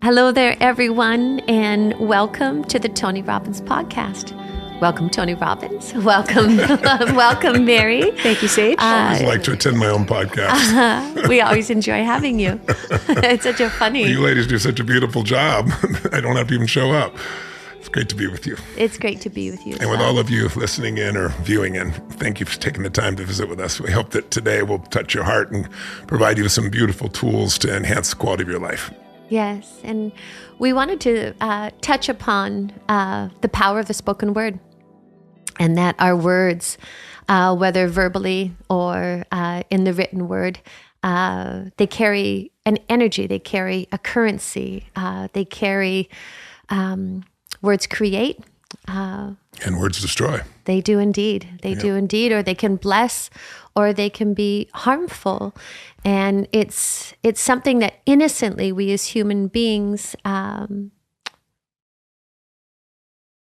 Hello there, everyone, and welcome to the Tony Robbins podcast. Welcome, Tony Robbins. Welcome, welcome, Mary. Thank you, Sage. I always like to attend my own podcast. We always enjoy having you. It's such a funny. You ladies do such a beautiful job. I don't have to even show up. It's great to be with you. It's great to be with you. And with all of you listening in or viewing in, thank you for taking the time to visit with us. We hope that today will touch your heart and provide you with some beautiful tools to enhance the quality of your life. Yes, and we wanted to touch upon the power of the spoken word, and that our words, whether verbally or in the written word, they carry an energy, they carry a currency, they carry words create. And words destroy. They do indeed. They do indeed, or they can bless, or they can be harmful. And it's something that innocently we as human beings don't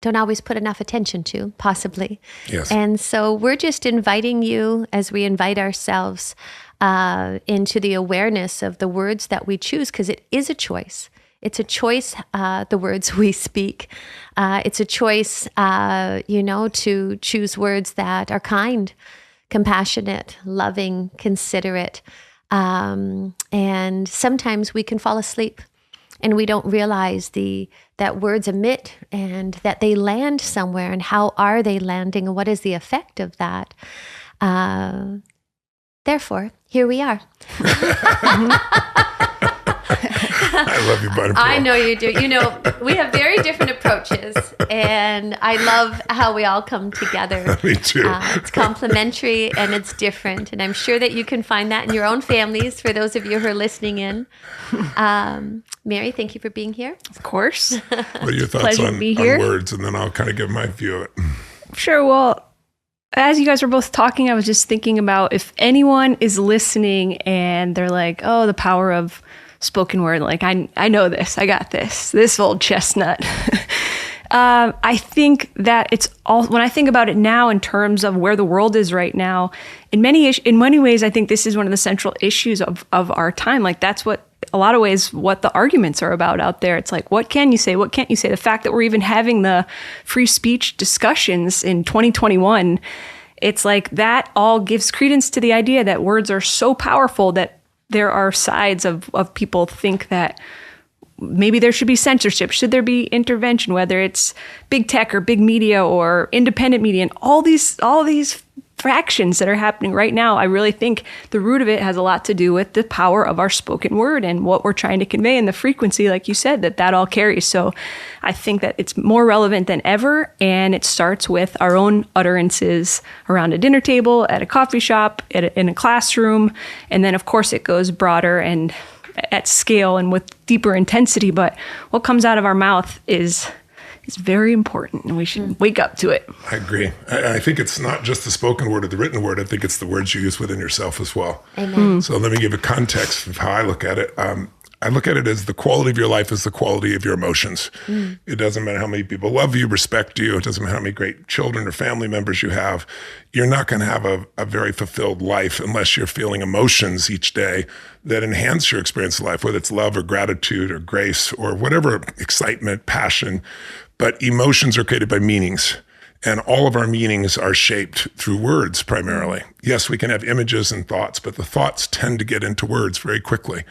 always put enough attention to, possibly. Yes. And so we're just inviting you, as we invite ourselves into the awareness of the words that we choose, because it is a choice. It's a choice, the words we speak. It's a choice, to choose words that are kind, compassionate, loving, considerate. And sometimes we can fall asleep and we don't realize that words emit and that they land somewhere, and how are they landing and what is the effect of that. Therefore, here we are. I love you, Bunny. I know you do. We have very different approaches, and I love how we all come together. Me too. It's complementary and it's different, and I'm sure that you can find that in your own families for those of you who are listening in. Mary, thank you for being here. Of course. What are your thoughts on words? And then I'll kind of give my view of it. Sure. Well, as you guys were both talking, I was just thinking about if anyone is listening and they're like, oh, the power of spoken word, like I know this, I got this old chestnut. I think that it's all, when I think about it now in terms of where the world is right now, in many ways, I think this is one of the central issues of our time. Like that's what, a lot of ways, what the arguments are about out there. It's like, what can you say? What can't you say? The fact that we're even having the free speech discussions in 2021, it's like that all gives credence to the idea that words are so powerful that there are sides of people think that maybe there should be censorship. Should there be intervention, whether it's big tech or big media or independent media, and all these fractions that are happening right now? I really think the root of it has a lot to do with the power of our spoken word and what we're trying to convey, and the frequency, like you said, that all carries. So I think that it's more relevant than ever, and it starts with our own utterances around a dinner table, at a coffee shop, in a classroom, and then of course it goes broader and at scale and with deeper intensity. But what comes out of our mouth is very important, and we should wake up to it. I agree. I think it's not just the spoken word or the written word. I think it's the words you use within yourself as well. Amen. So let me give a context of how I look at it. I look at it as the quality of your life is the quality of your emotions. It doesn't matter how many people love you, respect you. It doesn't matter how many great children or family members you have. You're not going to have a very fulfilled life unless you're feeling emotions each day that enhance your experience of life, whether it's love or gratitude or grace or whatever, excitement, passion. But emotions are created by meanings. And all of our meanings are shaped through words primarily. Yes, we can have images and thoughts, but the thoughts tend to get into words very quickly.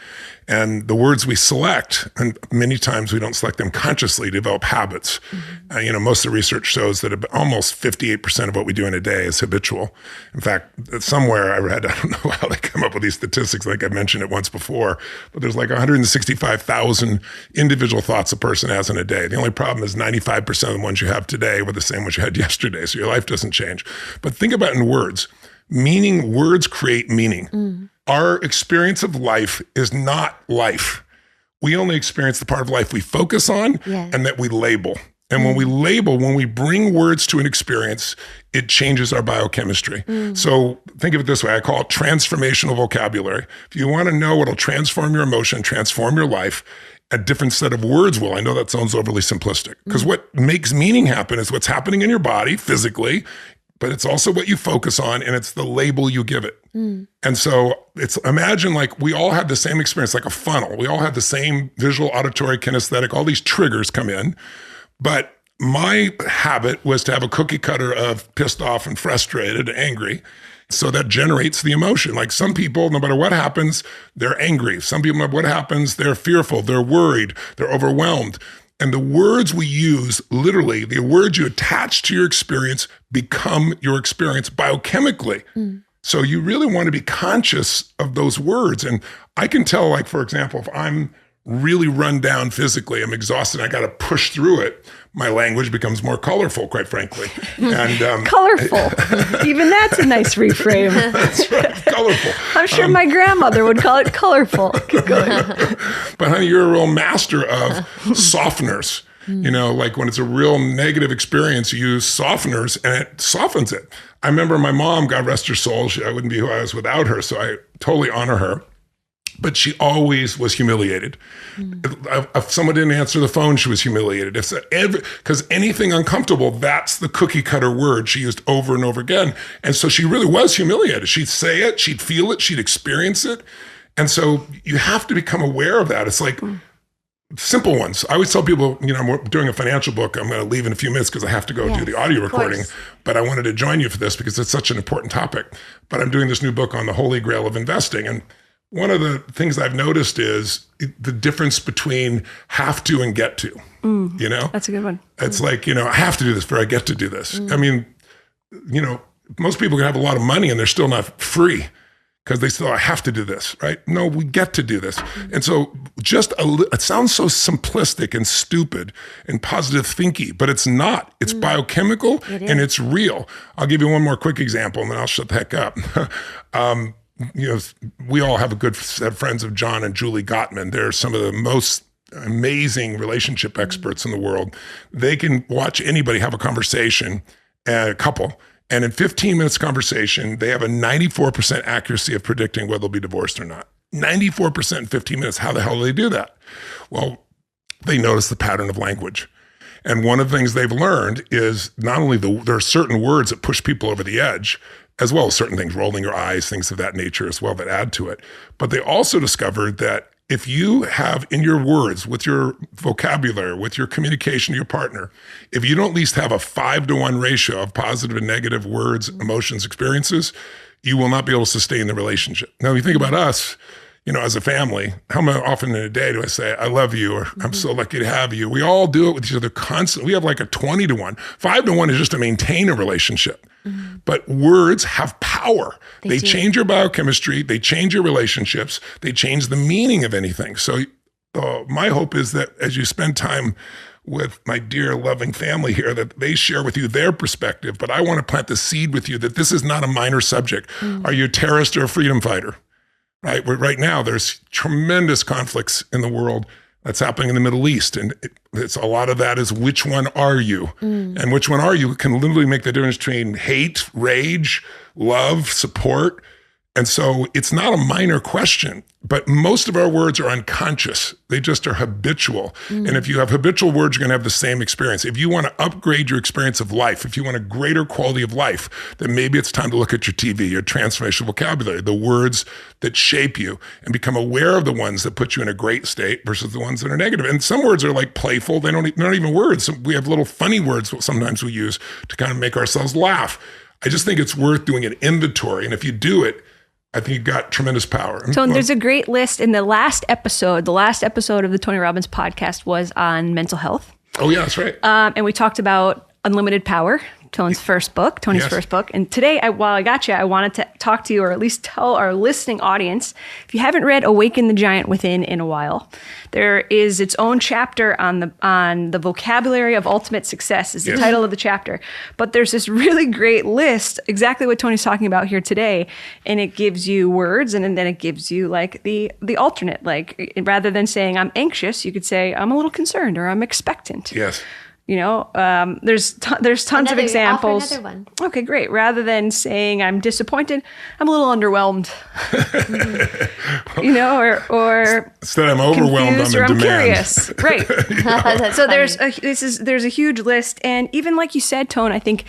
And the words we select, and many times we don't select them consciously, develop habits. Most of the research shows that almost 58% of what we do in a day is habitual. In fact, somewhere I read, I don't know how they come up with these statistics, like I mentioned it once before, but there's like 165,000 individual thoughts a person has in a day. The only problem is 95% of the ones you have today were the same ones you had yesterday, so your life doesn't change. But think about it in words. Words create meaning. Our experience of life is not life. We only experience the part of life we focus on and that we label. And when we bring words to an experience, it changes our biochemistry. So think of it this way. I call it transformational vocabulary. If you want to know what'll transform your emotion, transform your life, a different set of words will. I know that sounds overly simplistic, because what makes meaning happen is what's happening in your body physically but it's also what you focus on, and it's the label you give it. And so imagine like we all have the same experience, like a funnel. We all have the same visual, auditory, kinesthetic, all these triggers come in. But my habit was to have a cookie cutter of pissed off and frustrated and angry. So that generates the emotion. Like some people, no matter what happens, they're angry. Some people, no matter what happens, they're fearful, they're worried, they're overwhelmed. And the words we use, literally, the words you attach to your experience become your experience biochemically. So you really want to be conscious of those words. And I can tell, like, for example, if I'm really run down physically, I'm exhausted, I got to push through it, my language becomes more colorful, quite frankly. And Colorful. Even that's a nice reframe. That's right, colorful. I'm sure my grandmother would call it colorful. Keep going. But honey, you're a real master of softeners. You know, like when it's a real negative experience, you use softeners and it softens it. I remember my mom, God rest her soul, I wouldn't be who I was without her, so I totally honor her. But she always was humiliated. If someone didn't answer the phone, she was humiliated. Because anything uncomfortable, that's the cookie cutter word she used over and over again. And so she really was humiliated. She'd say it, she'd feel it, she'd experience it. And so you have to become aware of that. It's like simple ones. I always tell people, you know, I'm doing a financial book. I'm going to leave in a few minutes because I have to go do the audio recording. But I wanted to join you for this because it's such an important topic. But I'm doing this new book on the holy grail of investing. And one of the things I've noticed is the difference between have to and get to, you know? That's a good one. It's like, you know, I have to do this before I get to do this. I mean, you know, most people can have a lot of money and they're still not free because they still have to do this, right? No, we get to do this. And so it sounds so simplistic and stupid and positive thinky, but it's not. It's biochemical and it's real. I'll give you one more quick example and then I'll shut the heck up. You know, we all have a good set of friends of John and Julie Gottman. They're some of the most amazing relationship experts in the world. They can watch anybody have a conversation, a couple, and in 15 minutes conversation, they have a 94% accuracy of predicting whether they'll be divorced or not. 94% in 15 minutes. How the hell do they do that? Well, they notice the pattern of language. And one of the things they've learned is not only there are certain words that push people over the edge, as well as certain things, rolling your eyes, things of that nature as well that add to it. But they also discovered that if you have in your words, with your vocabulary, with your communication to your partner, if you don't at least have a 5-to-1 ratio of positive and negative words, emotions, experiences, you will not be able to sustain the relationship. Now, if you think about us, you know, as a family, how often in a day do I say, I love you, or I'm so lucky to have you? We all do it with each other constantly. We have like a 20-to-1. 5-to-1 is just to maintain a relationship. But words have power. They change your biochemistry. They change your relationships. They change the meaning of anything. So my hope is that as you spend time with my dear loving family here, that they share with you their perspective. But I want to plant the seed with you that this is not a minor subject. Are you a terrorist or a freedom fighter? Right now, there's tremendous conflicts in the world that's happening in the Middle East. And it's a lot of that is which one are you? And which one are you can literally make the difference between hate, rage, love, support. And so it's not a minor question, but most of our words are unconscious. They just are habitual. And if you have habitual words, you're going to have the same experience. If you want to upgrade your experience of life, if you want a greater quality of life, then maybe it's time to look at your TV, your transformational vocabulary, the words that shape you, and become aware of the ones that put you in a great state versus the ones that are negative. And some words are like playful. They're not even words. We have little funny words that sometimes we use to kind of make ourselves laugh. I just think it's worth doing an inventory. And if you do it, I think you've got tremendous power. So there's a great list in the last episode of the Tony Robbins podcast was on mental health. Oh yeah, that's right. And we talked about unlimited power, Tony's first book. And today, while I got you, I wanted to talk to you, or at least tell our listening audience, if you haven't read Awaken the Giant Within in a while, there is its own chapter on the vocabulary of ultimate success is the title of the chapter. But there's this really great list, exactly what Tony's talking about here today. And it gives you words, and then it gives you like the alternate, like rather than saying I'm anxious, you could say I'm a little concerned or I'm expectant. Yes. You know, there's tons of examples. Offer another one. Okay, great. Rather than saying I'm disappointed, I'm a little underwhelmed. You know, or instead I'm overwhelmed, I'm in demand. Curious. Right. So there's a huge list, and even like you said, Tone, I think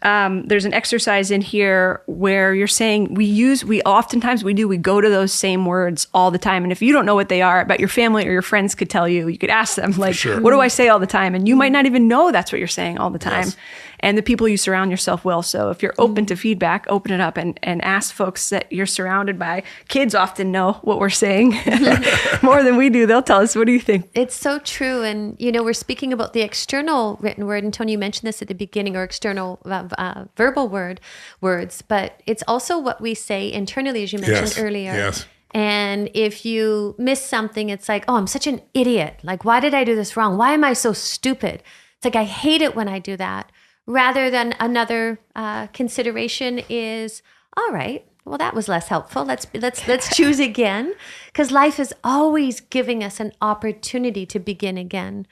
there's an exercise in here where you're saying we go to those same words all the time. And if you don't know what they are, but your family or your friends could tell you, you could ask them, like, sure. what do I say all the time? And you might not even know that's what you're saying all the time. Yes. And the people you surround yourself will. So if you're open to feedback, open it up and ask folks that you're surrounded by. Kids often know what we're saying more than we do. They'll tell us, what do you think? It's so true. And, we're speaking about the external written word. And Tony, you mentioned this at the beginning, or external verbal words, but it's also what we say internally, as you mentioned earlier. Yes. And if you miss something, it's like, oh, I'm such an idiot. Like, why did I do this wrong? Why am I so stupid? It's like, I hate it when I do that. Rather than another consideration is, all right, well, that was less helpful. Let's choose again, because life is always giving us an opportunity to begin again.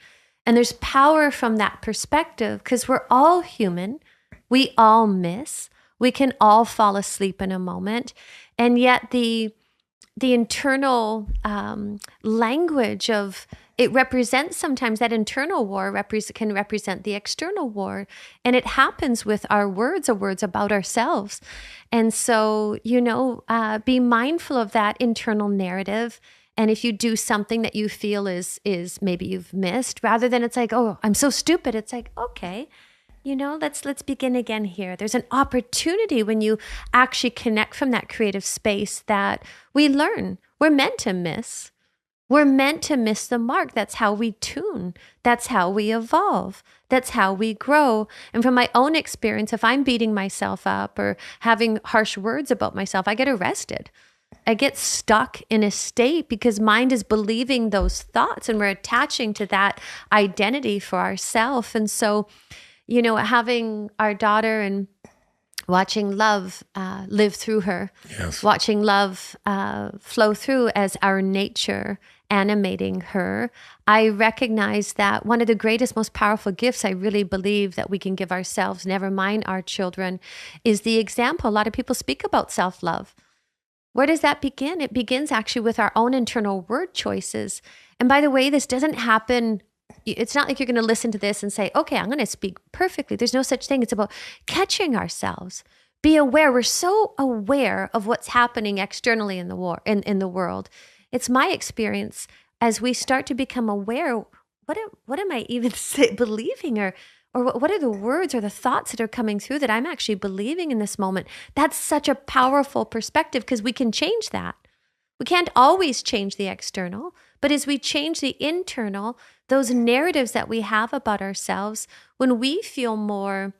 And there's power from that perspective, because we're all human. We all miss. We can all fall asleep in a moment. And yet the internal language of it represents, sometimes that internal war can represent the external war. And it happens with our words about ourselves. And so, be mindful of that internal narrative. And if you do something that you feel is maybe you've missed, rather than it's like, oh, I'm so stupid, it's like, okay, let's begin again here. There's an opportunity when you actually connect from that creative space that we learn. We're meant to miss. We're meant to miss the mark. That's how we tune. That's how we evolve. That's how we grow. And from my own experience, if I'm beating myself up or having harsh words about myself, I get arrested. I get stuck in a state because mind is believing those thoughts and we're attaching to that identity for ourselves. And so, having our daughter and watching love live through her, watching love flow through as our nature animating her, I recognize that one of the greatest, most powerful gifts I really believe that we can give ourselves, never mind our children, is the example. A lot of people speak about self-love. Where does that begin? It begins actually with our own internal word choices. And by the way, this doesn't happen. It's not like you're going to listen to this and say, okay, I'm going to speak perfectly. There's no such thing. It's about catching ourselves. Be aware. We're so aware of what's happening externally in the world. It's my experience as we start to become aware, what am I even believing, or what are the words or the thoughts that are coming through that I'm actually believing in this moment? That's such a powerful perspective, because we can change that. We can't always change the external, but as we change the internal, those narratives that we have about ourselves, when we feel more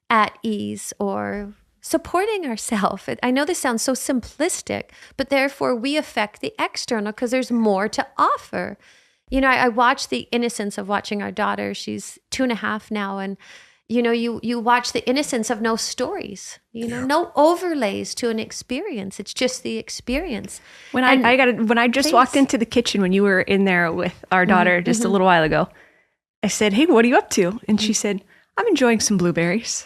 at ease or supporting ourselves. I know this sounds so simplistic, but therefore we affect the external because there's more to offer. I watch the innocence of watching our daughter. She's 2.5 now. And, you watch the innocence of no stories, no overlays to an experience. It's just the experience. When I just walked into the kitchen when you were in there with our daughter just a little while ago, I said, hey, what are you up to? And she said, I'm enjoying some blueberries.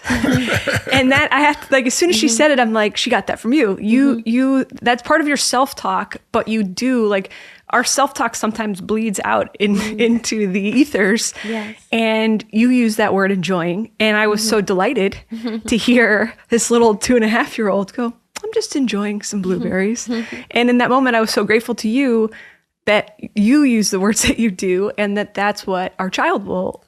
And that I have to, as soon as she said it, I'm like, she got that from you. You, that's part of your self-talk, but you do our self-talk sometimes bleeds out into the ethers. Yes. And you use that word enjoying. And I was so delighted to hear this little 2.5-year-old go, I'm just enjoying some blueberries. And in that moment, I was so grateful to you that you use the words that you do, and that's what our child will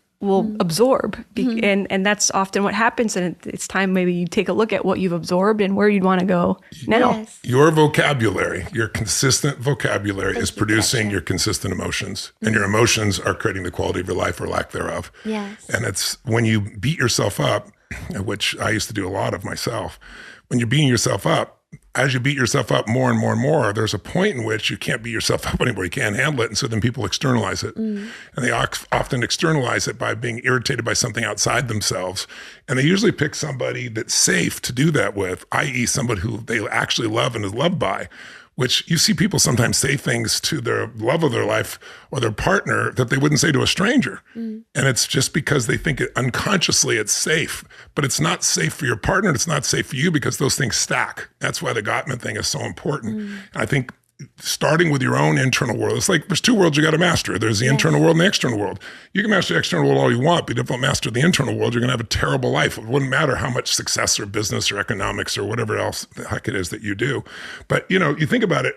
absorb. And that's often what happens. And it's time maybe you take a look at what you've absorbed and where you'd want to go now. Yes. Your vocabulary, your consistent vocabulary is producing your consistent emotions. And your emotions are creating the quality of your life or lack thereof. Yes. And it's when you beat yourself up, which I used to do a lot of myself, when you're beating yourself up, as you beat yourself up more and more and more, there's a point in which you can't beat yourself up anymore. You can't handle it. And so then people externalize it. And they often externalize it by being irritated by something outside themselves. And they usually pick somebody that's safe to do that with, i.e. somebody who they actually love and is loved by, which you see people sometimes say things to their love of their life or their partner that they wouldn't say to a stranger. And it's just because they think unconsciously it's safe, but it's not safe for your partner. It's not safe for you because those things stack. That's why the Gottman thing is so important. And I think starting with your own internal world. It's like there's two worlds you got to master. There's the internal world and the external world. You can master the external world all you want, but if you don't master the internal world, you're going to have a terrible life. It wouldn't matter how much success or business or economics or whatever else the heck it is that you do. But, you think about it.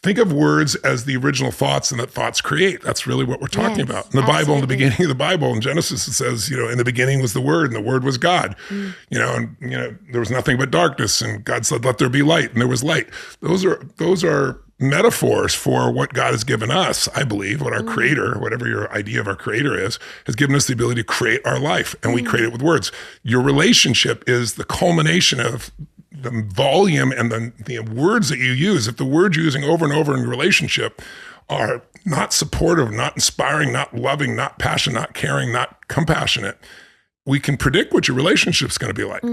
Think of words as the original thoughts and that thoughts create. That's really what we're talking about. In the Bible, in the beginning of the Bible, in Genesis, it says, in the beginning was the Word, and the Word was God. There was nothing but darkness, and God said, let there be light, and there was light. Those are metaphors for what God has given us, I believe, what our creator, whatever your idea of our creator is, has given us the ability to create our life, and we create it with words. Your relationship is the culmination of the volume and the words that you use. If the words you're using over and over in your relationship are not supportive, not inspiring, not loving, not passionate, not caring, not compassionate, we can predict what your relationship's going to be like.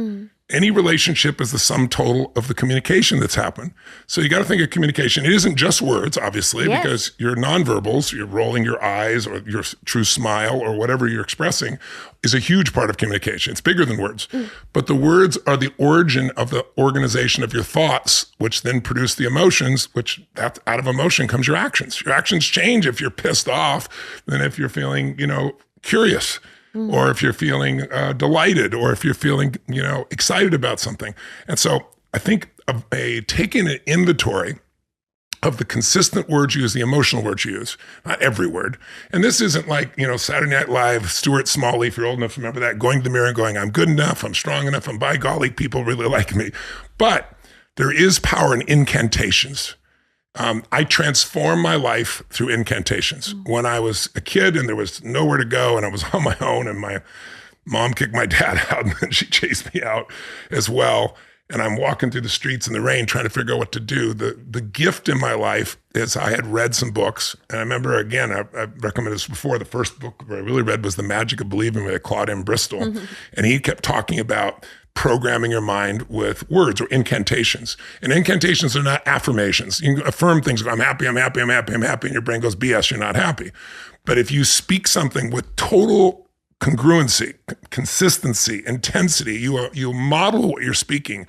Any relationship is the sum total of the communication that's happened. So you got to think of communication. It isn't just words, obviously, because your nonverbals, you're rolling your eyes or your true smile or whatever you're expressing is a huge part of communication. It's bigger than words. But the words are the origin of the organization of your thoughts, which then produce the emotions, which out of emotion comes your actions. Your actions change if you're pissed off than if you're feeling, curious. Or if you're feeling delighted, or if you're feeling, excited about something. And so I think of taking an inventory of the consistent words you use, the emotional words you use, not every word. And this isn't like, Saturday Night Live, Stuart Smalley, if you're old enough to remember that, going to the mirror and going, I'm good enough, I'm strong enough, and by golly, people really like me. But there is power in incantations. I transformed my life through incantations. When I was a kid and there was nowhere to go and I was on my own and my mom kicked my dad out and then she chased me out as well. And I'm walking through the streets in the rain trying to figure out what to do. The gift in my life is I had read some books. And I remember, again, I recommended this before. The first book I really read was The Magic of Believing by Claude M. Bristol. And he kept talking about programming your mind with words or incantations. And incantations are not affirmations. You can affirm things, I'm happy, I'm happy, I'm happy, I'm happy, and your brain goes, BS, you're not happy. But if you speak something with total congruency, consistency, intensity, you model what you're speaking.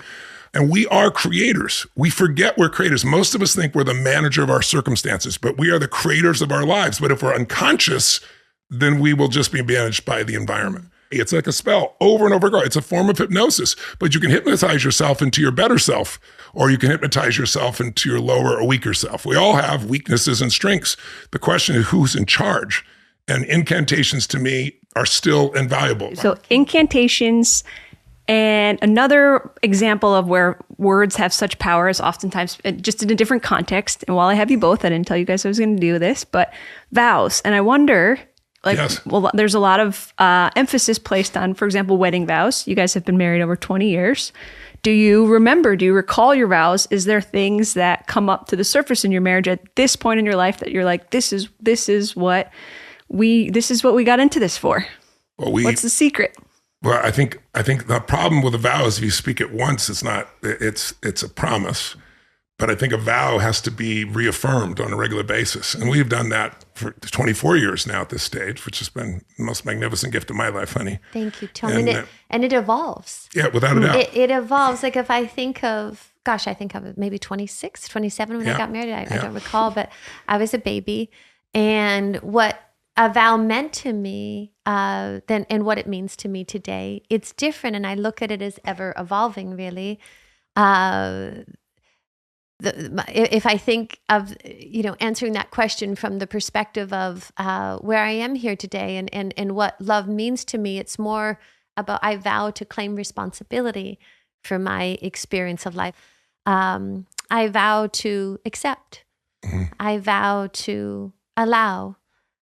And we are creators. We forget we're creators. Most of us think we're the manager of our circumstances, but we are the creators of our lives. But if we're unconscious, then we will just be managed by the environment. It's like a spell over and over again. It's a form of hypnosis, but you can hypnotize yourself into your better self, or you can hypnotize yourself into your lower or weaker self. We all have weaknesses and strengths. The question is who's in charge? And incantations to me are still invaluable. So incantations, and another example of where words have such power is oftentimes just in a different context. And while I have you both, I didn't tell you guys I was going to do this, but vows. And I wonder, well, there's a lot of emphasis placed on, for example, wedding vows. You guys have been married over 20 years. Do you recall your vows? Is there things that come up to the surface in your marriage at this point in your life that you're like, this is what we got into this for? Well, what's the secret? Well, I think the problem with a vow is if you speak it once, it's a promise. But I think a vow has to be reaffirmed on a regular basis. And we've done that for 24 years now at this stage, which has been the most magnificent gift of my life, honey. Thank you, Tony. And it evolves. Yeah, without a doubt. It evolves. Like if I think of, maybe 26, 27 when I got married. I don't recall, but I was a baby. And what a vow meant to me then and what it means to me today, it's different. And I look at it as ever evolving, really. If I think of, answering that question from the perspective of where I am here today and what love means to me, it's more about I vow to claim responsibility for my experience of life. I vow to accept. I vow to allow.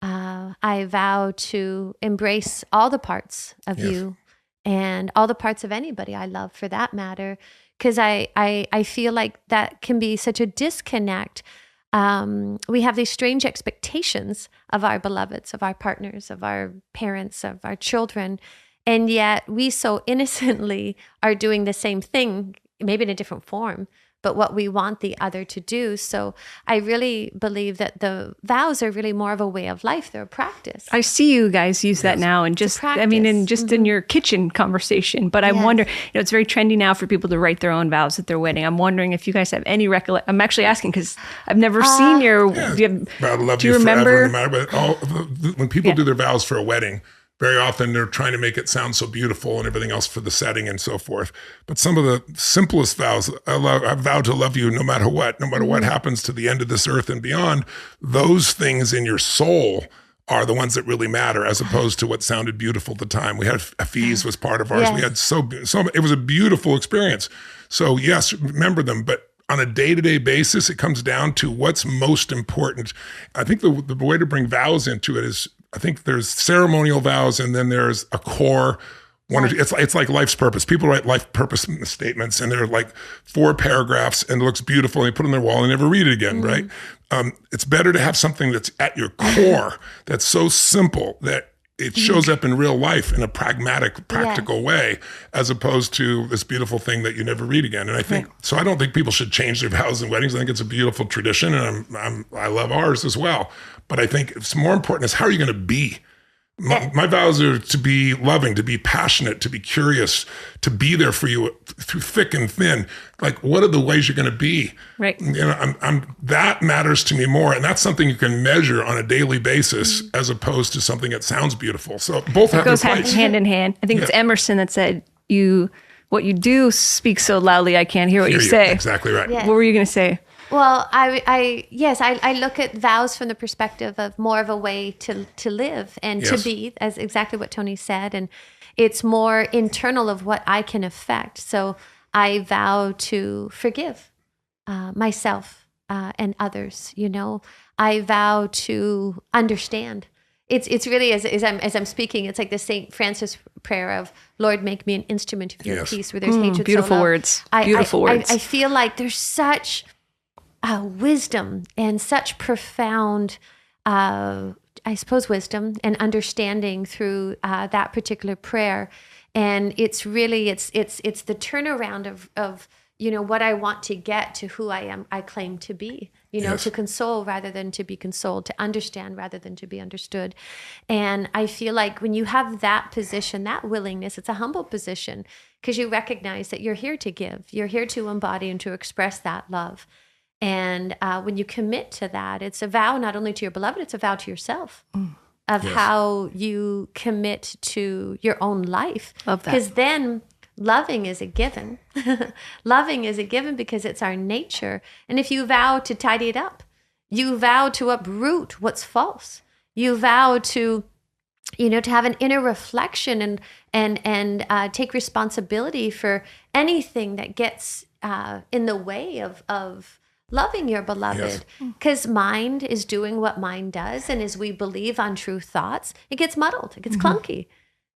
I vow to embrace all the parts of you and all the parts of anybody I love for that matter. Because I feel like that can be such a disconnect. We have these strange expectations of our beloveds, of our partners, of our parents, of our children. And yet we so innocently are doing the same thing, maybe in a different form, but what we want the other to do. So I really believe that the vows are really more of a way of life. They're a practice. I see you guys use that now, and just, I mean, in just in your kitchen conversation. But I wonder, it's very trendy now for people to write their own vows at their wedding. I'm wondering if you guys have any recollection. I'm actually asking because I've never seen your. Do you remember? Forever, no matter when people do their vows for a wedding, very often they're trying to make it sound so beautiful and everything else for the setting and so forth. But some of the simplest vows, I vow to love you no matter what happens to the end of this earth and beyond. Those things in your soul are the ones that really matter, as opposed to what sounded beautiful at the time. We had Hafiz was part of ours. Yes. We had so it was a beautiful experience. So yes, remember them, but on a day-to-day basis, it comes down to what's most important. I think the way to bring vows into it is, I think there's ceremonial vows, and then there's a core one. Right. It's like life's purpose. People write life purpose statements, and they're like 4 paragraphs, and it looks beautiful, and they put it on their wall and never read it again, right? It's better to have something that's at your core, that's so simple that it shows up in real life in a pragmatic, practical way, as opposed to this beautiful thing that you never read again. And I think, so I don't think people should change their vows and weddings. I think it's a beautiful tradition, and I love ours as well. But I think it's more important is how are you going to be? My vows are to be loving, to be passionate, to be curious, to be there for you through thick and thin. Like, what are the ways you're going to be? Right. You know, that matters to me more, and that's something you can measure on a daily basis, as opposed to something that sounds beautiful. So both have their place. Goes hand in hand. I think it's Emerson that said, "What you do speaks so loudly, I can't hear what you say." Exactly right. Yeah. What were you going to say? Well, I look at vows from the perspective of more of a way to live and to be, as exactly what Tony said. And it's more internal of what I can affect. So I vow to forgive myself and others, you know. I vow to understand. It's really, as I'm speaking, it's like the St. Francis prayer of, Lord, make me an instrument of your peace, where there's hatred. Beautiful words. Beautiful words. I feel like there's such wisdom and such profound, wisdom and understanding through that particular prayer. And it's really, it's the turnaround of, you know, what I want to get to who I am, I claim to be, you know, to console rather than to be consoled, to understand rather than to be understood. And I feel like when you have that position, that willingness, it's a humble position, because you recognize that you're here to give, you're here to embody and to express that love. And when you commit to that, it's a vow not only to your beloved, it's a vow to yourself of how you commit to your own life. Love that. Because then loving is a given. Loving is a given because it's our nature. And if you vow to tidy it up, you vow to uproot what's false. You vow to, you know, to have an inner reflection and take responsibility for anything that gets in the way of loving your beloved, because mind is doing what mind does. And as we believe on true thoughts, it gets muddled, it gets clunky, it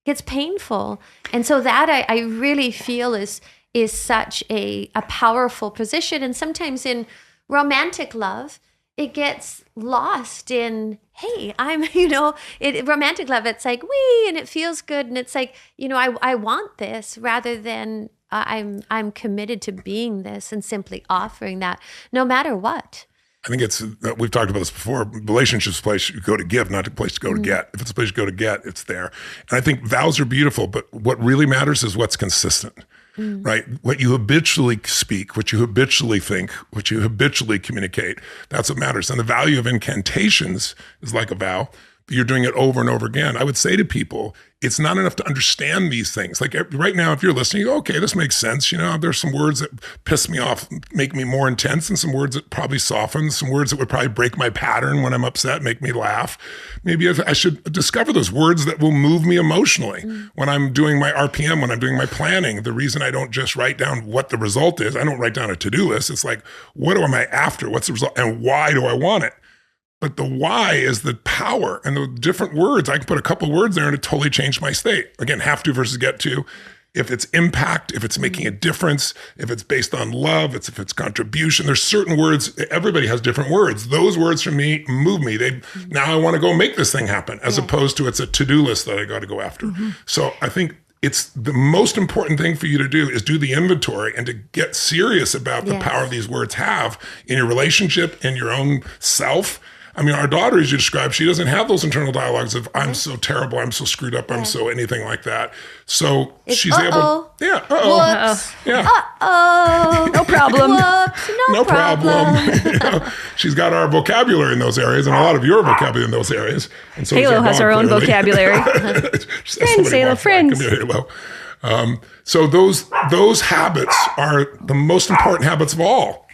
gets painful. And so that I really feel is such a powerful position. And sometimes in romantic love, it gets lost in, hey, I'm, you know, romantic love, it's like, wee, and it feels good. And it's like, you know, I want this, rather than I'm committed to being this and simply offering that no matter what. I think we've talked about this before. Relationships, a place you go to give, not a place to go to get. If it's a place you go to get, it's there. And I think vows are beautiful, but what really matters is what's consistent, right? What you habitually speak, what you habitually think, what you habitually communicate, that's what matters. And the value of incantations is like a vow. You're doing it over and over again. I would say to people, it's not enough to understand these things. Like right now, if you're listening, you go, okay, this makes sense. You know, there's some words that piss me off, make me more intense, and some words that probably soften, some words that would probably break my pattern when I'm upset, make me laugh. Maybe I should discover those words that will move me emotionally when I'm doing my RPM, when I'm doing my planning. The reason I don't just write down what the result is, I don't write down a to-do list. It's like, what am I after? What's the result? And why do I want it? But the why is the power, and the different words. I can put a couple of words there and it totally changed my state. Again, have to versus get to. If it's impact, if it's making a difference, if it's based on love, if it's contribution, there's certain words, everybody has different words. Those words for me move me. Now I want to go make this thing happen, as opposed to it's a to-do list that I got to go after. So I think it's the most important thing for you to do is do the inventory and to get serious about the power these words have in your relationship, in your own self. I mean, our daughter, as you described, she doesn't have those internal dialogues of I'm so terrible, I'm so screwed up, I'm so anything like that. So she's able, Whoops. No problem. Whoops. No problem. She's got our vocabulary in those areas and a lot of your vocabulary in those areas. And so Halo has her own vocabulary. Friends, Halo, friends. Halo. So those habits are the most important habits of all,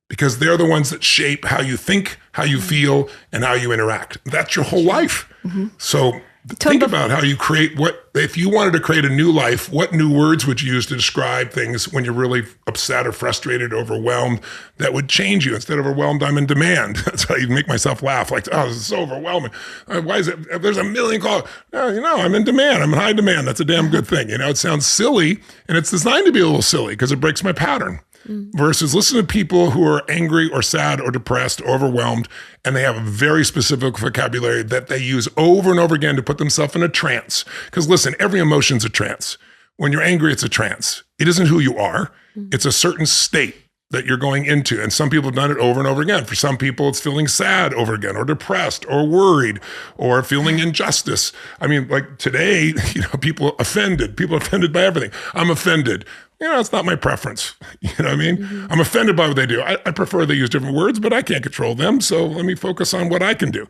because they're the ones that shape how you think, how you feel, and how you interact. That's your whole life. So think about how you create if you wanted to create a new life, what new words would you use to describe things when you're really upset or frustrated, overwhelmed, that would change you? Instead of overwhelmed, I'm in demand. That's how you make myself laugh. Like, oh, this is so overwhelming. Why is it? There's a million calls. No, I'm in demand. I'm in high demand. That's a damn good thing. It sounds silly, and it's designed to be a little silly because it breaks my pattern. Versus listen to people who are angry or sad or depressed or overwhelmed, and they have a very specific vocabulary that they use over and over again to put themselves in a trance. Because listen, every emotion's a trance. When you're angry, it's a trance. It isn't who you are. It's a certain state that you're going into. And some people have done it over and over again. For some people, it's feeling sad over again, or depressed, or worried, or feeling injustice. I mean, like today, people are offended by everything. I'm offended. It's not my preference. You know what I mean? I'm offended by what they do. I prefer they use different words, but I can't control them. So let me focus on what I can do.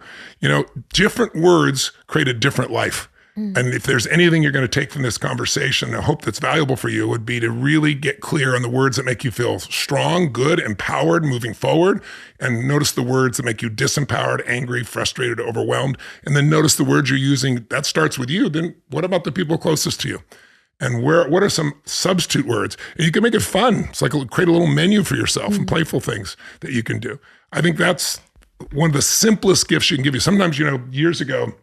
Different words create a different life. And if there's anything you're going to take from this conversation, I hope that's valuable for you, would be to really get clear on the words that make you feel strong, good, empowered, moving forward. And notice the words that make you disempowered, angry, frustrated, overwhelmed. And then notice the words you're using. That starts with you. Then what about the people closest to you? And what are some substitute words? And you can make it fun. It's like create a little menu for yourself and playful things that you can do. I think that's one of the simplest gifts you can give you. Sometimes, years ago,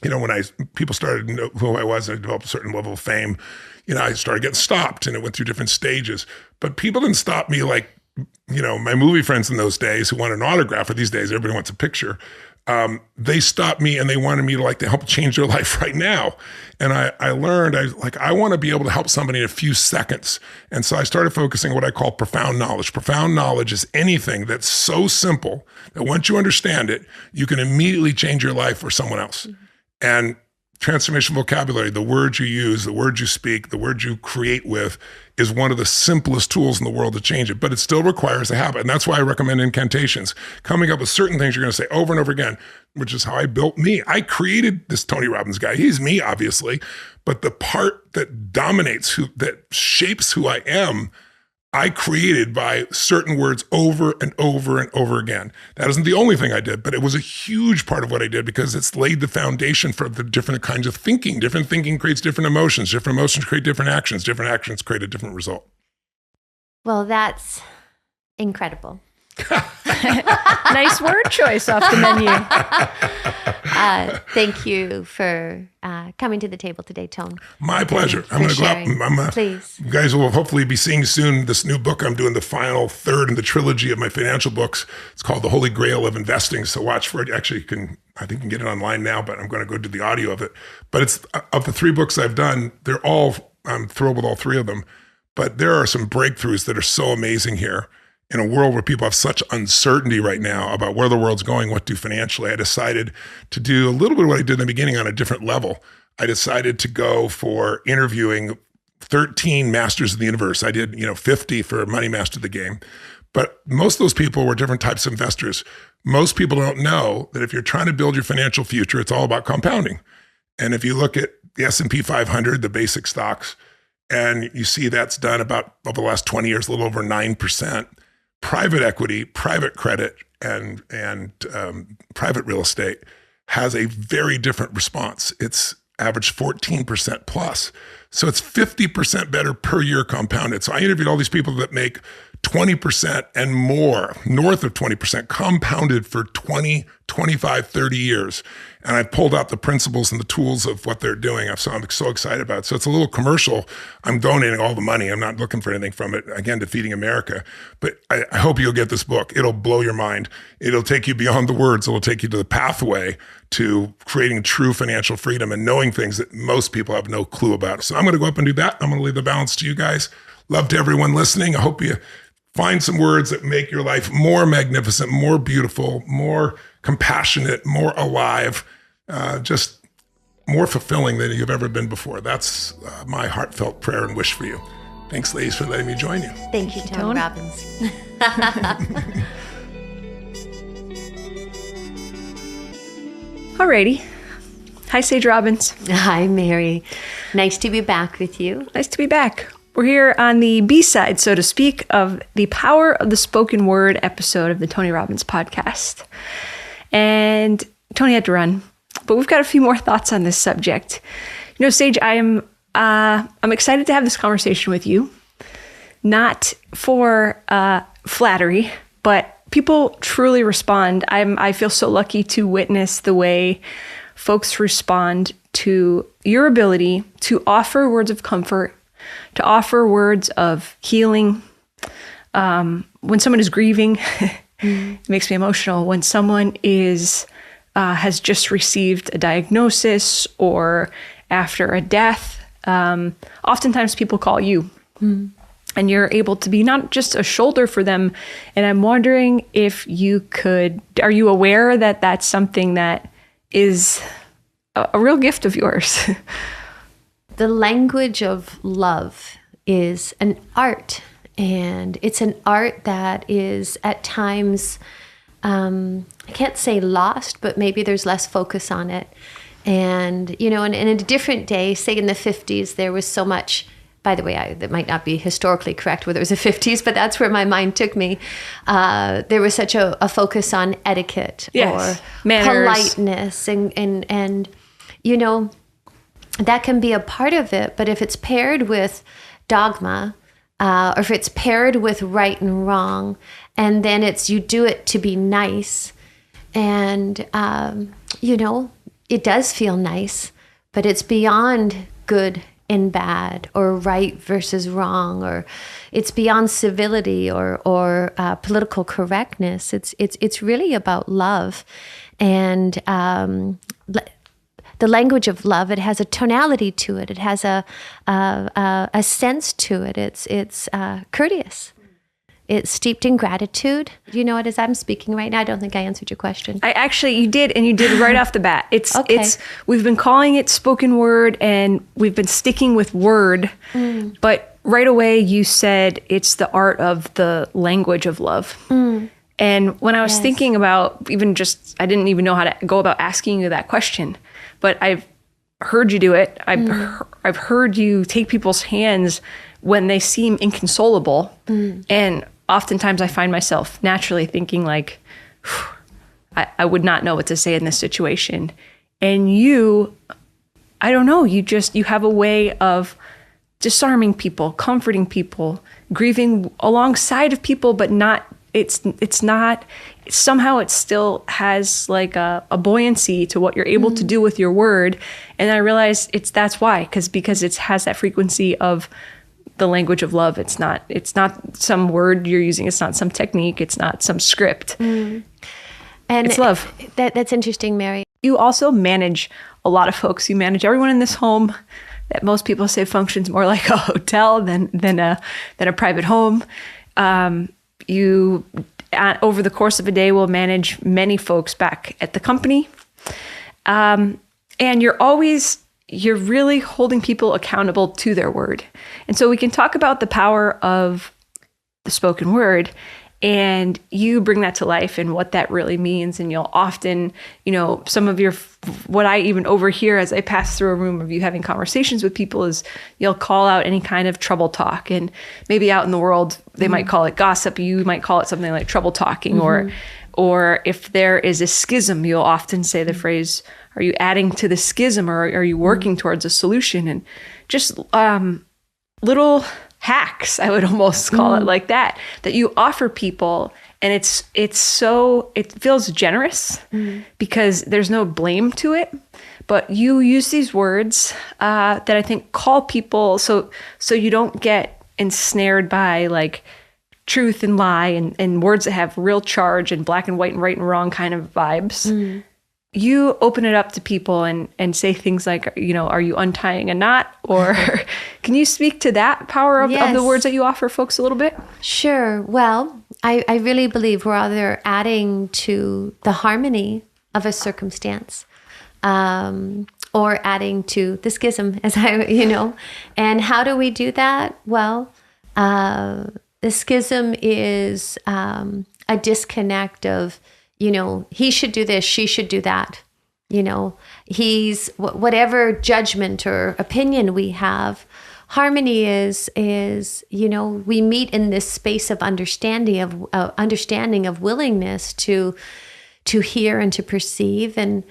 when people started to know who I was and I developed a certain level of fame, I started getting stopped, and it went through different stages. But people didn't stop me like, my movie friends in those days who wanted an autograph, or these days everybody wants a picture. They stopped me and they wanted me to help change their life right now. And I learned, I want to be able to help somebody in a few seconds. And so I started focusing on what I call profound knowledge. Profound knowledge is anything that's so simple that once you understand it, you can immediately change your life or someone else. And transformational vocabulary, the words you use, the words you speak, the words you create with, is one of the simplest tools in the world to change it. But it still requires a habit. And that's why I recommend incantations. Coming up with certain things you're going to say over and over again, which is how I built me. I created this Tony Robbins guy. He's me, obviously. But the part that dominates, that shapes who I am, I created by certain words over and over and over again. That isn't the only thing I did, but it was a huge part of what I did because it's laid the foundation for the different kinds of thinking. Different thinking creates different emotions. Different emotions create different actions. Different actions create a different result. Well, that's incredible. Nice word choice off the menu. Thank you for coming to the table today, Tone. My pleasure. I'm going to go out. Please. You guys will hopefully be seeing soon this new book. I'm doing the final third in the trilogy of my financial books. It's called The Holy Grail of Investing. So watch for it. Actually, I think you can get it online now, but I'm going to go do the audio of it. But it's of the 3 books I've done, I'm thrilled with all 3 of them. But there are some breakthroughs that are so amazing here. In a world where people have such uncertainty right now about where the world's going, what to do financially, I decided to do a little bit of what I did in the beginning on a different level. I decided to go for interviewing 13 masters of the universe. I did, 50 for Money Master the Game. But most of those people were different types of investors. Most people don't know that if you're trying to build your financial future, it's all about compounding. And if you look at the S&P 500, the basic stocks, and you see that's done about over the last 20 years, a little over 9%. Private equity, private credit, and private real estate has a very different response. It's averaged 14% plus. So it's 50% better per year compounded. So I interviewed all these people that make 20% and more, north of 20%, compounded for 20, 25, 30 years. And I've pulled out the principles and the tools of what they're doing. So I'm so excited about it. So it's a little commercial. I'm donating all the money. I'm not looking for anything from it. Again, to Feeding America. But I hope you'll get this book. It'll blow your mind. It'll take you beyond the words. It'll take you to the pathway to creating true financial freedom and knowing things that most people have no clue about. So I'm going to go up and do that. I'm going to leave the balance to you guys. Love to everyone listening. I hope you find some words that make your life more magnificent, more beautiful, more compassionate, more alive, just more fulfilling than you've ever been before. That's my heartfelt prayer and wish for you. Thanks, ladies, for letting me join you. Thank you, Tony Robbins. Alrighty. Hi, Sage Robbins. Hi, Mary. Nice to be back with you. Nice to be back. We're here on the B-side, so to speak, of the Power of the Spoken Word episode of the Tony Robbins podcast. And Tony had to run, but we've got a few more thoughts on this subject. You know, Sage, I'm excited to have this conversation with you, not for flattery, but people truly respond. I feel so lucky to witness the way folks respond to your ability to offer words of comfort, to offer words of healing. When someone is grieving, it makes me emotional. When someone has just received a diagnosis or after a death, oftentimes people call you. And you're able to be not just a shoulder for them. And I'm wondering if are you aware that that's something that is a real gift of yours? The language of love is an art, and it's an art that is at times, I can't say lost, but maybe there's less focus on it. And, you know, in a different day, say in the 50s, there was so much, by the way, that might not be historically correct whether it was the 50s, but that's where my mind took me. There was such a focus on etiquette, yes, or manners, politeness, and you know, that can be a part of it, but if it's paired with dogma, or if it's paired with right and wrong, and then you do it to be nice, and you know, it does feel nice, but it's beyond good and bad, or right versus wrong, or it's beyond civility or political correctness. It's really about love, and the language of love. It has a tonality to it. It has a sense to it. It's courteous. It's steeped in gratitude. You know what? As I'm speaking right now, I don't think I answered your question. You did, and you did right off the bat. We've been calling it spoken word, and we've been sticking with word, but right away you said it's the art of the language of love. And when I was thinking about I didn't even know how to go about asking you that question, but I've heard you do it. I've heard you take people's hands when they seem inconsolable. And oftentimes I find myself naturally thinking like, I would not know what to say in this situation. And I don't know, you have a way of disarming people, comforting people, grieving alongside of people, but not, it's not, somehow it still has like a buoyancy to what you're able to do with your word. And I realize that's why, because it has that frequency of the language of love. It's not some word you're using. It's not some technique. It's not some script. And it's love. That's interesting, Mary. You also manage a lot of folks. You manage everyone in this home that most people say functions more like a hotel than a private home. You, over the course of a day, will manage many folks back at the company. And you're really holding people accountable to their word. And so we can talk about the power of the spoken word, and you bring that to life and what that really means. And you'll often, some of what I even overhear as I pass through a room of you having conversations with people is you'll call out any kind of trouble talk. And maybe out in the world, they might call it gossip. You might call it something like trouble talking, or if there is a schism, you'll often say the phrase, are you adding to the schism, or are you working towards a solution? And just little hacks, I would almost call it like that you offer people. And it feels generous because there's no blame to it. But you use these words that I think call people so you don't get ensnared by like truth and lie and words that have real charge and black and white and right and wrong kind of vibes. You open it up to people and say things like, you know, are you untying a knot? Or can you speak to that power of the words that you offer folks a little bit? Sure. Well, I really believe we're either adding to the harmony of a circumstance or adding to the schism, and how do we do that? Well, the schism is a disconnect of, he should do this, she should do that. He's whatever judgment or opinion we have. Harmony is we meet in this space of understanding of willingness to hear and to perceive, and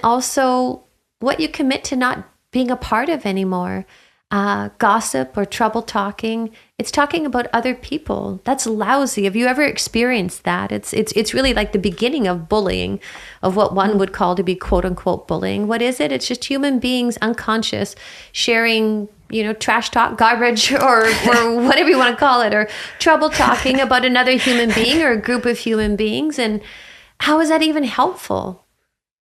also what you commit to not being a part of anymore. Gossip or trouble talking, it's talking about other people. That's lousy. Have you ever experienced that? It's really like the beginning of bullying, of what one would call to be quote unquote bullying. What is it? It's just human beings unconscious sharing, trash talk, garbage, or whatever you want to call it, or trouble talking about another human being or a group of human beings. And how is that even helpful?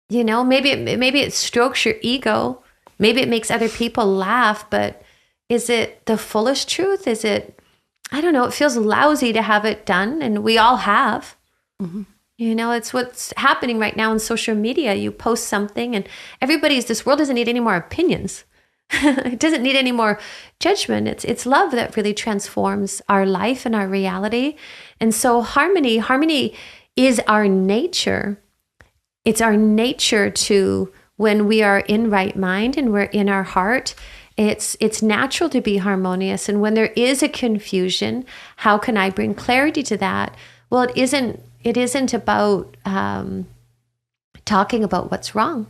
Maybe it strokes your ego. Maybe it makes other people laugh, but is it the fullest truth? Is it, I don't know, it feels lousy to have it done, and we all have. Mm-hmm. It's what's happening right now in social media. You post something and this world doesn't need any more opinions. It doesn't need any more judgment. It's love that really transforms our life and our reality. And so harmony is our nature. It's our nature to, when we are in right mind and we're in our heart, it's natural to be harmonious. And when there is a confusion, how can I bring clarity to that? Well, it isn't about talking about what's wrong.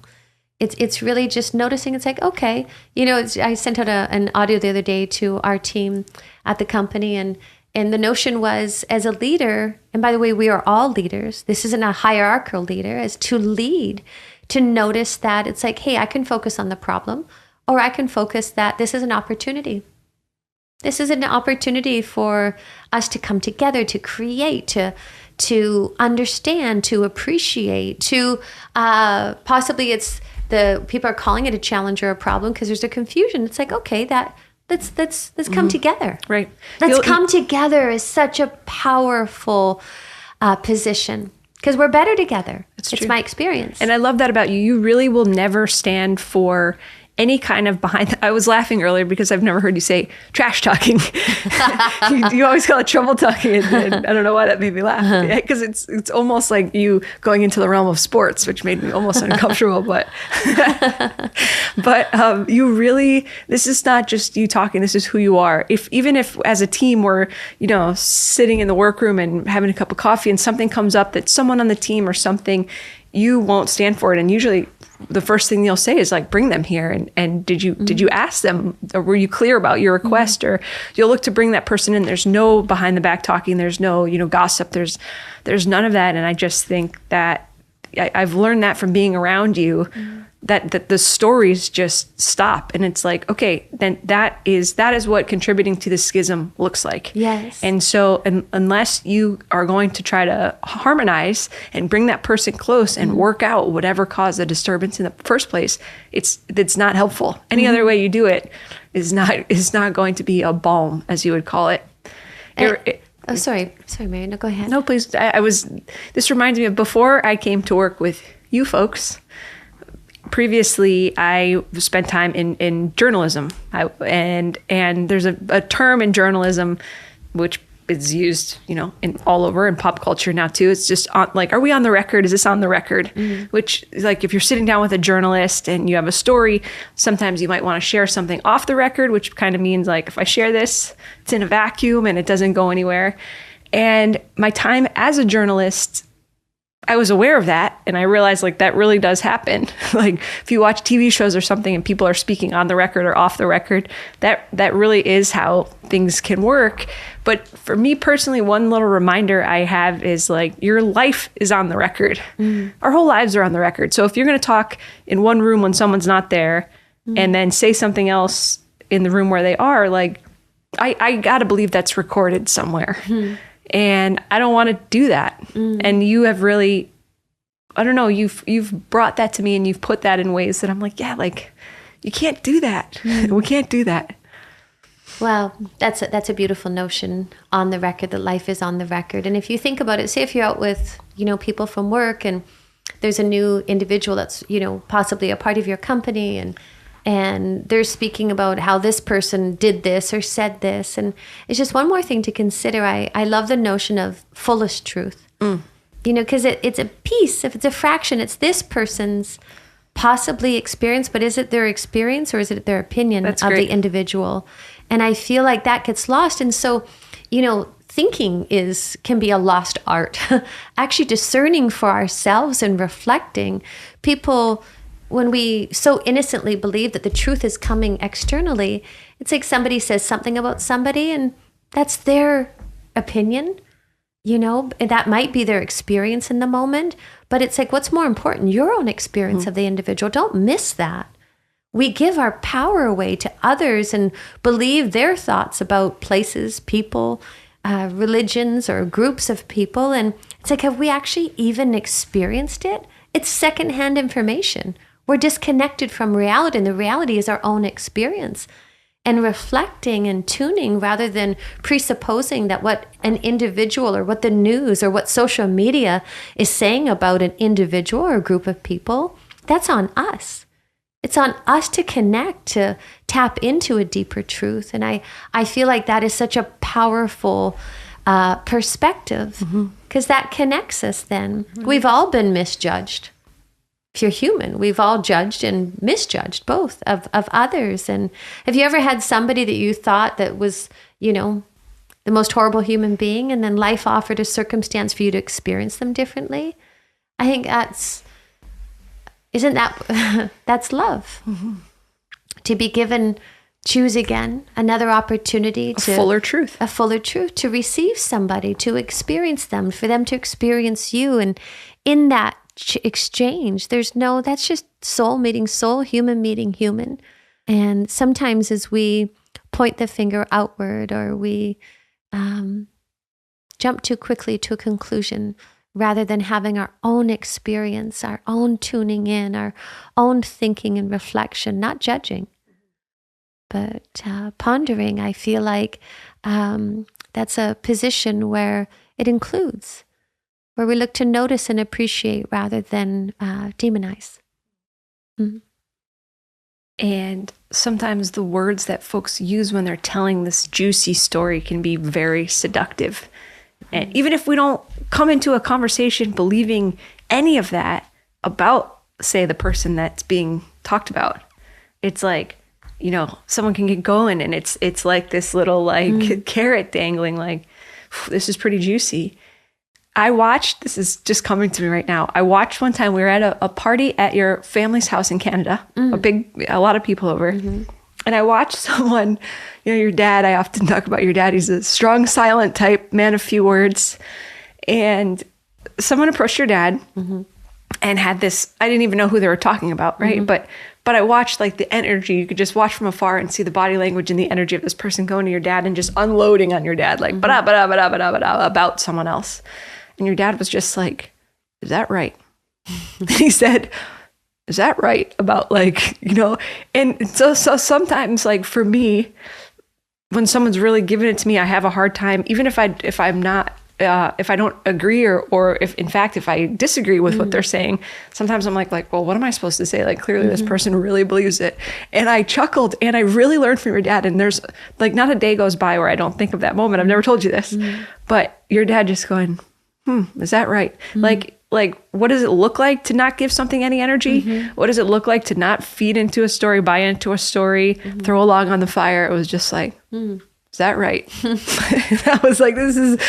It's really just noticing. It's like, okay, I sent out an audio the other day to our team at the company, and the notion was, as a leader, and by the way, we are all leaders. This isn't a hierarchical leader, as to lead, to notice that it's like, hey, I can focus on the problem, or I can focus that this is an opportunity. This is an opportunity for us to come together, to create, to understand, to appreciate, to possibly it's the people are calling it a challenge or a problem because there's a confusion. It's like, okay, let's come together. Right. Let's come together is such a powerful position. Because we're better together. It's my experience. And I love that about you. You really will never stand for any kind of I was laughing earlier because I've never heard you say trash talking. you always call it trouble talking. And I don't know why that made me laugh. Because it's almost like you going into the realm of sports, which made me almost uncomfortable. But you really, this is not just you talking. This is who you are. Even if as a team we're, sitting in the workroom and having a cup of coffee and something comes up that someone on the team or something, you won't stand for it. And usually the first thing you'll say is like, bring them here. And did you ask them, or were you clear about your request? Mm-hmm. Or you'll look to bring that person in. There's no behind the back talking. There's no, gossip. There's none of that. And I just think that I've learned that from being around you, that the stories just stop. And it's like, okay, then that is what contributing to the schism looks like. Yes. And so unless you are going to try to harmonize and bring that person close and work out whatever caused the disturbance in the first place, it's not helpful. Any other way you do it is not going to be a balm, as you would call it. Sorry, Mary. No, go ahead. No, please. This reminds me of before I came to work with you folks. Previously, I spent time in journalism, and there's a term in journalism which is used, in all over in pop culture now too. It's just are we on the record? Is this on the record? Mm-hmm. Which, like, if you're sitting down with a journalist and you have a story, sometimes you might want to share something off the record, which kind of means like, if I share this, it's in a vacuum and it doesn't go anywhere. And my time as a journalist I was aware of that, and I realized like that really does happen. Like if you watch TV shows or something and people are speaking on the record or off the record, that really is how things can work. But for me personally, one little reminder I have is like your life is on the record. Our whole lives are on the record. So if you're going to talk in one room when someone's not there and then say something else in the room where they are, like I got to believe that's recorded somewhere. And I don't want to do that. And you have really, I don't know, you've brought that to me, and you've put that in ways that I'm like, yeah, like you can't do that. We can't do that. Well, that's a beautiful notion, on the record, that life is on the record. And if you think about it, say if you're out with, people from work, and there's a new individual that's, possibly a part of your company, and they're speaking about how this person did this or said this. And it's just one more thing to consider. I love the notion of fullest truth, because it's a piece. If it's a fraction, it's this person's possibly experience, but is it their experience or is it their opinion of the individual? And I feel like that gets lost. And so, thinking can be a lost art. Actually discerning for ourselves and reflecting. People, when we so innocently believe that the truth is coming externally, it's like somebody says something about somebody and that's their opinion, and that might be their experience in the moment, but it's like, what's more important? Your own experience of the individual. Don't miss that. We give our power away to others and believe their thoughts about places, people, religions, or groups of people. And it's like, have we actually even experienced it? It's secondhand information. We're disconnected from reality, and the reality is our own experience. And reflecting and tuning rather than presupposing that what an individual or what the news or what social media is saying about an individual or a group of people, that's on us. It's on us to connect, to tap into a deeper truth. And I feel like that is such a powerful perspective, because that connects us then. We've all been misjudged. If you're human, we've all judged and misjudged both of others. And have you ever had somebody that you thought that was, the most horrible human being, and then life offered a circumstance for you to experience them differently? I think that's love. To be given, choose again, another opportunity to... A fuller truth, to receive somebody, to experience them, for them to experience you. And in that exchange, that's just soul meeting soul, human meeting human. And sometimes as we point the finger outward, or we jump too quickly to a conclusion, rather than having our own experience, our own tuning in, our own thinking and reflection, not judging, but pondering, I feel like that's a position where it includes, where we look to notice and appreciate rather than demonize. And sometimes the words that folks use when they're telling this juicy story can be very seductive. And even if we don't come into a conversation believing any of that about, say, the person that's being talked about, it's like, someone can get going and it's like this little carrot dangling, like, this is pretty juicy. This is just coming to me right now. I watched one time, we were at a party at your family's house in Canada, a lot of people over. And I watched someone, your dad, I often talk about your dad. He's a strong, silent type, man of few words. And someone approached your dad and had this, I didn't even know who they were talking about, right? But I watched the energy. You could just watch from afar and see the body language and the energy of this person going to your dad and just unloading on your dad, like, about someone else. And your dad was just like, is that right? And he said, is that right about and so sometimes for me, when someone's really giving it to me, I have a hard time, even if I don't agree or if I disagree with what they're saying, sometimes I'm like, well, what am I supposed to say? Clearly this person really believes it. And I chuckled and I really learned from your dad. And there's not a day goes by where I don't think of that moment. I've never told you this, but your dad just going, is that right? What does it look like to not give something any energy? What does it look like to not feed into a story, buy into a story, throw a log on the fire? It was just like, Is that right? I was like, this is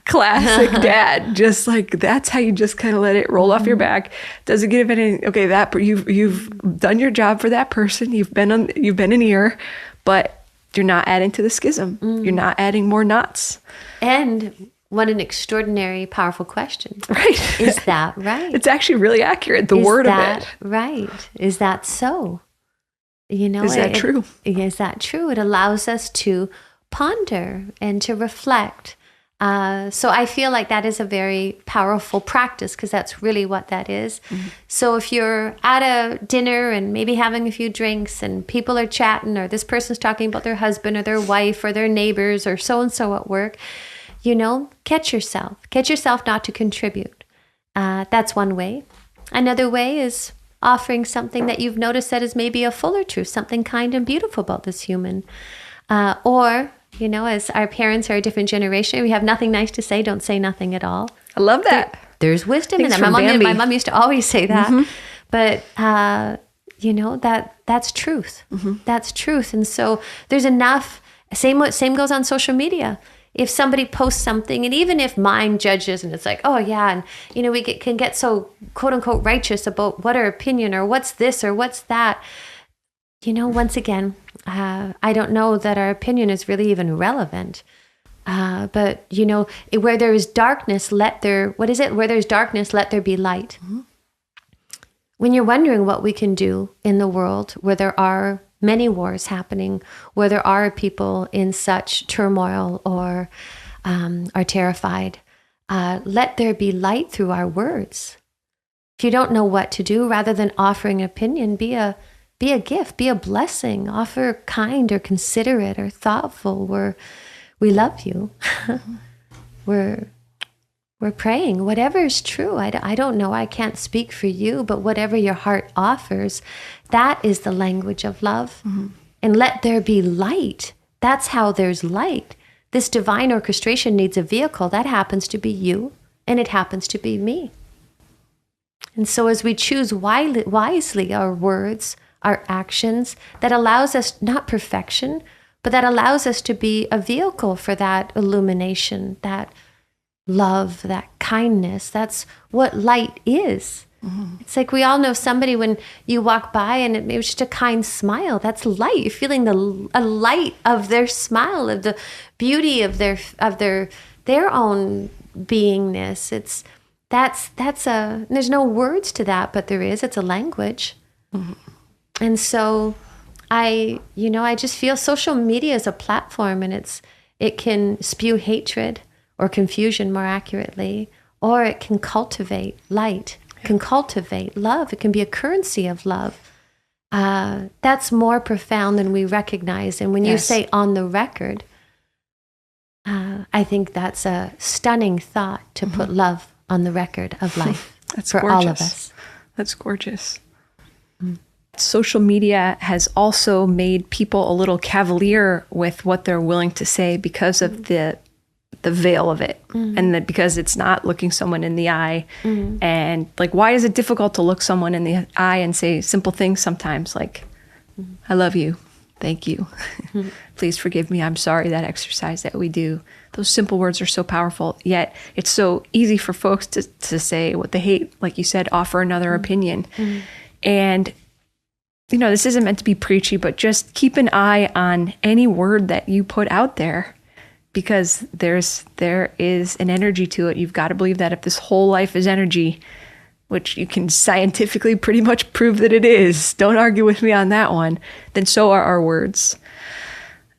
classic dad. Just like, that's how you just kind of let it roll off your back. Doesn't give any, okay, that you've done your job for that person. You've been an ear, but you're not adding to the schism. You're not adding more knots. And what an extraordinary, powerful question. Right. Is that right? It's actually really accurate, the word of it. Right. Is that so? You know, is that true? Is that true? It allows us to ponder and to reflect. So I feel like that is a very powerful practice, because that's really what that is. So if you're at a dinner and maybe having a few drinks and people are chatting, or this person's talking about their husband or their wife or their neighbors or so-and-so at work, you know, catch yourself not to contribute. That's one way. Another way is offering something that you've noticed that is maybe a fuller truth, something kind and beautiful about this human. Or, you know, as our parents are a different generation, we have nothing nice to say, don't say nothing at all. I love that. There's wisdom in that. My mom used to always say that. But, you know, that's truth. That's truth. And so there's enough, same goes on social media. If somebody posts something, and even if mind judges and it's like, oh yeah, and you know, we can get so quote unquote righteous about what our opinion or what's this or what's that. You know, once again, I don't know that our opinion is really even relevant. But you know, where there is darkness, where there's darkness, let there be light. When you're wondering what we can do in the world where there are many wars happening, where there are people in such turmoil or are terrified, let there be light through our words. If you don't know what to do, rather than offering an opinion, be a gift, be a blessing, offer kind or considerate or thoughtful. We love you. We're praying. Whatever is true, I don't know. I can't speak for you, but whatever your heart offers, that is the language of love. And let there be light. That's how there's light. This divine orchestration needs a vehicle. That happens to be you, and it happens to be me. And so as we choose wisely our words, our actions, that allows us not perfection, but that allows us to be a vehicle for that illumination, that love, that kindness. That's what light is. It's like we all know somebody when you walk by and it was just a kind smile. That's light. You're feeling a light of their smile, of the beauty of their own beingness. There's no words to that, but there is. It's a language. And so I just feel social media is a platform, and it can spew hatred or confusion, more accurately, or it can cultivate light, can cultivate love. It can be a currency of love. That's more profound than we recognize. And when you say on the record, I think that's a stunning thought, to put love on the record of life. That's for gorgeous. All of us. That's gorgeous. Social media has also made people a little cavalier with what they're willing to say because of the veil of it, and that because it's not looking someone in the eye. And like, why is it difficult to look someone in the eye and say simple things sometimes, like, I love you, thank you, please forgive me, I'm sorry, that exercise that we do. Those simple words are so powerful, yet it's so easy for folks to say what they hate, like you said, offer another opinion. And you know, this isn't meant to be preachy, but just keep an eye on any word that you put out there, because there is an energy to it. You've got to believe that if this whole life is energy, which you can scientifically pretty much prove that it is, don't argue with me on that one, then so are our words.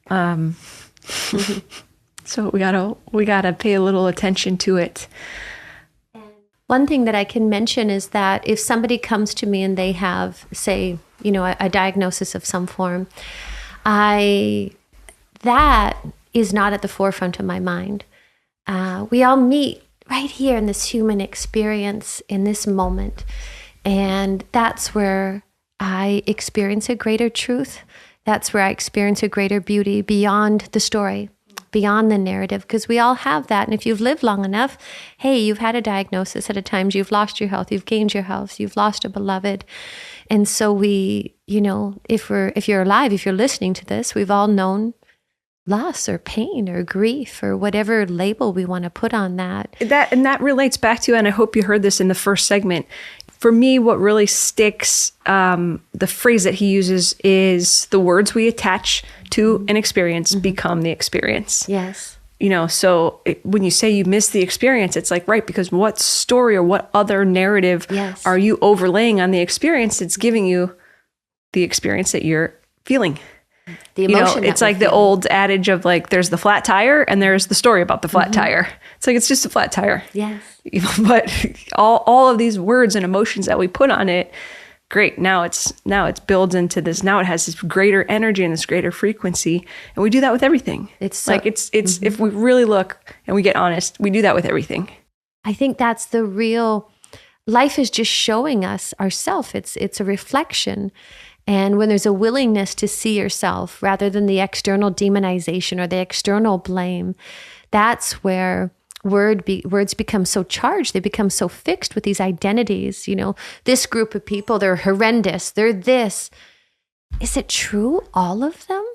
So we gotta pay a little attention to it. One thing that I can mention is that if somebody comes to me and they have, say, you know, a diagnosis of some form, that is not at the forefront of my mind. We all meet right here in this human experience, in this moment. And that's where I experience a greater truth. That's where I experience a greater beauty beyond the story, beyond the narrative, because we all have that. And if you've lived long enough, hey, you've had a diagnosis at a time, you've lost your health, you've gained your health, you've lost a beloved. And so we, you know, if you're alive, if you're listening to this, we've all known loss or pain or grief or whatever label we want to put on that. That relates back to, and I hope you heard this in the first segment. For me, what really sticks, the phrase that he uses is the words we attach to an experience become the experience. Yes. So when you say you miss the experience, it's like, right, because what story or what other narrative are you overlaying on the experience that's giving you the experience that you're feeling? The emotion. It's like the old adage of like, there's the flat tire and there's the story about the flat tire. It's like, it's just a flat tire. Yes. But all of these words and emotions that we put on it, great. Now it's builds into this. Now it has this greater energy and this greater frequency. And we do that with everything. It's like, it's if we really look and we get honest, we do that with everything. I think that's the real, life is just showing us ourself. It's a reflection. And when there's a willingness to see yourself rather than the external demonization or the external blame, that's where words become so charged. They become so fixed with these identities. This group of people, they're horrendous. They're this. Is it true, all of them?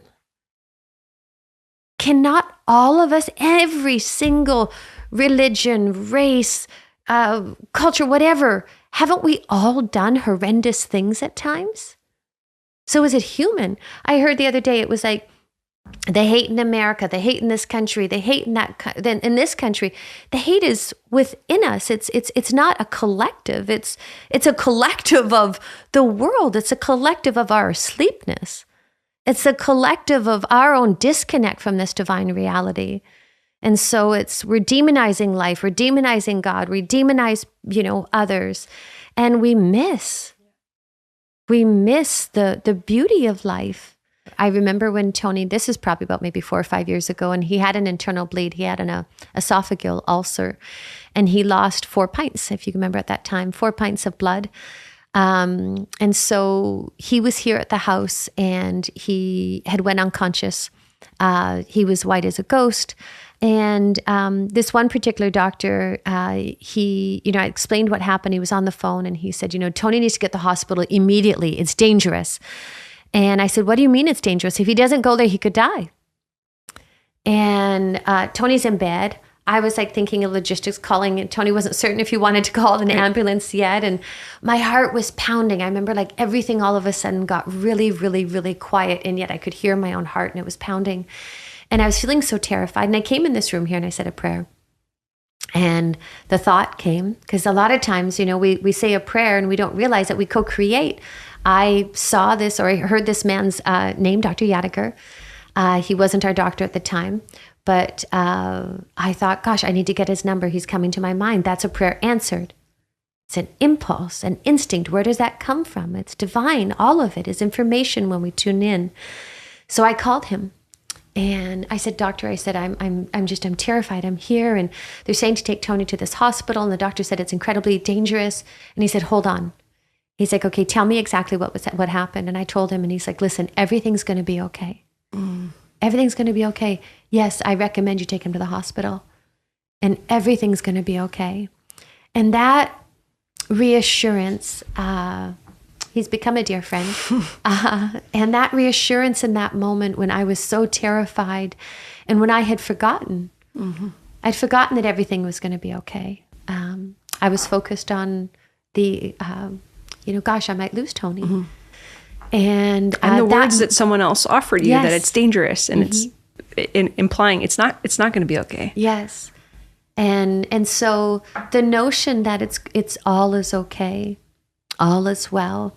Cannot all of us, every single religion, race, culture, whatever, haven't we all done horrendous things at times? So is it human? I heard the other day, it was like, they hate in America, they hate in this country, they hate in in this country. The hate is within us. It's not a collective. It's a collective of the world. It's a collective of our asleepness. It's a collective of our own disconnect from this divine reality. And so we're demonizing life, we're demonizing God, we demonize, others, and we miss the beauty of life. I remember when Tony, this is probably about maybe 4 or 5 years ago, and he had an internal bleed. He had an esophageal ulcer, and he lost 4 pints, if you remember at that time, 4 pints of blood. And so he was here at the house, and he had went unconscious. He was white as a ghost. And this one particular doctor, I explained what happened. He was on the phone and he said, Tony needs to get to the hospital immediately. It's dangerous. And I said, what do you mean it's dangerous? If he doesn't go there, he could die. And Tony's in bed. I was like thinking of logistics, calling it. Tony wasn't certain if he wanted to call an ambulance yet. And my heart was pounding. I remember like everything all of a sudden got really, really, really quiet. And yet I could hear my own heart and it was pounding. And I was feeling so terrified. And I came in this room here and I said a prayer. And the thought came, because a lot of times, we say a prayer and we don't realize that we co-create. I saw this, or I heard this man's name, Dr. Yadigar. He wasn't our doctor at the time, but I thought, gosh, I need to get his number. He's coming to my mind. That's a prayer answered. It's an impulse, an instinct. Where does that come from? It's divine. All of it is information when we tune in. So I called him. And I said, doctor, I'm terrified. I'm here. And they're saying to take Tony to this hospital. And the doctor said, it's incredibly dangerous. And he said, hold on. He's like, okay, tell me exactly what happened. And I told him, and he's like, listen, everything's going to be okay. Everything's going to be okay. Yes, I recommend you take him to the hospital. And everything's going to be okay. And that reassurance, he's become a dear friend. And that reassurance in that moment when I was so terrified and when I had forgotten, I'd forgotten that everything was going to be okay. I was focused on the, gosh, I might lose Tony. And the words that someone else offered you, that it's dangerous and it's implying it's not going to be okay. Yes. And so the notion that it's all is okay, all is well.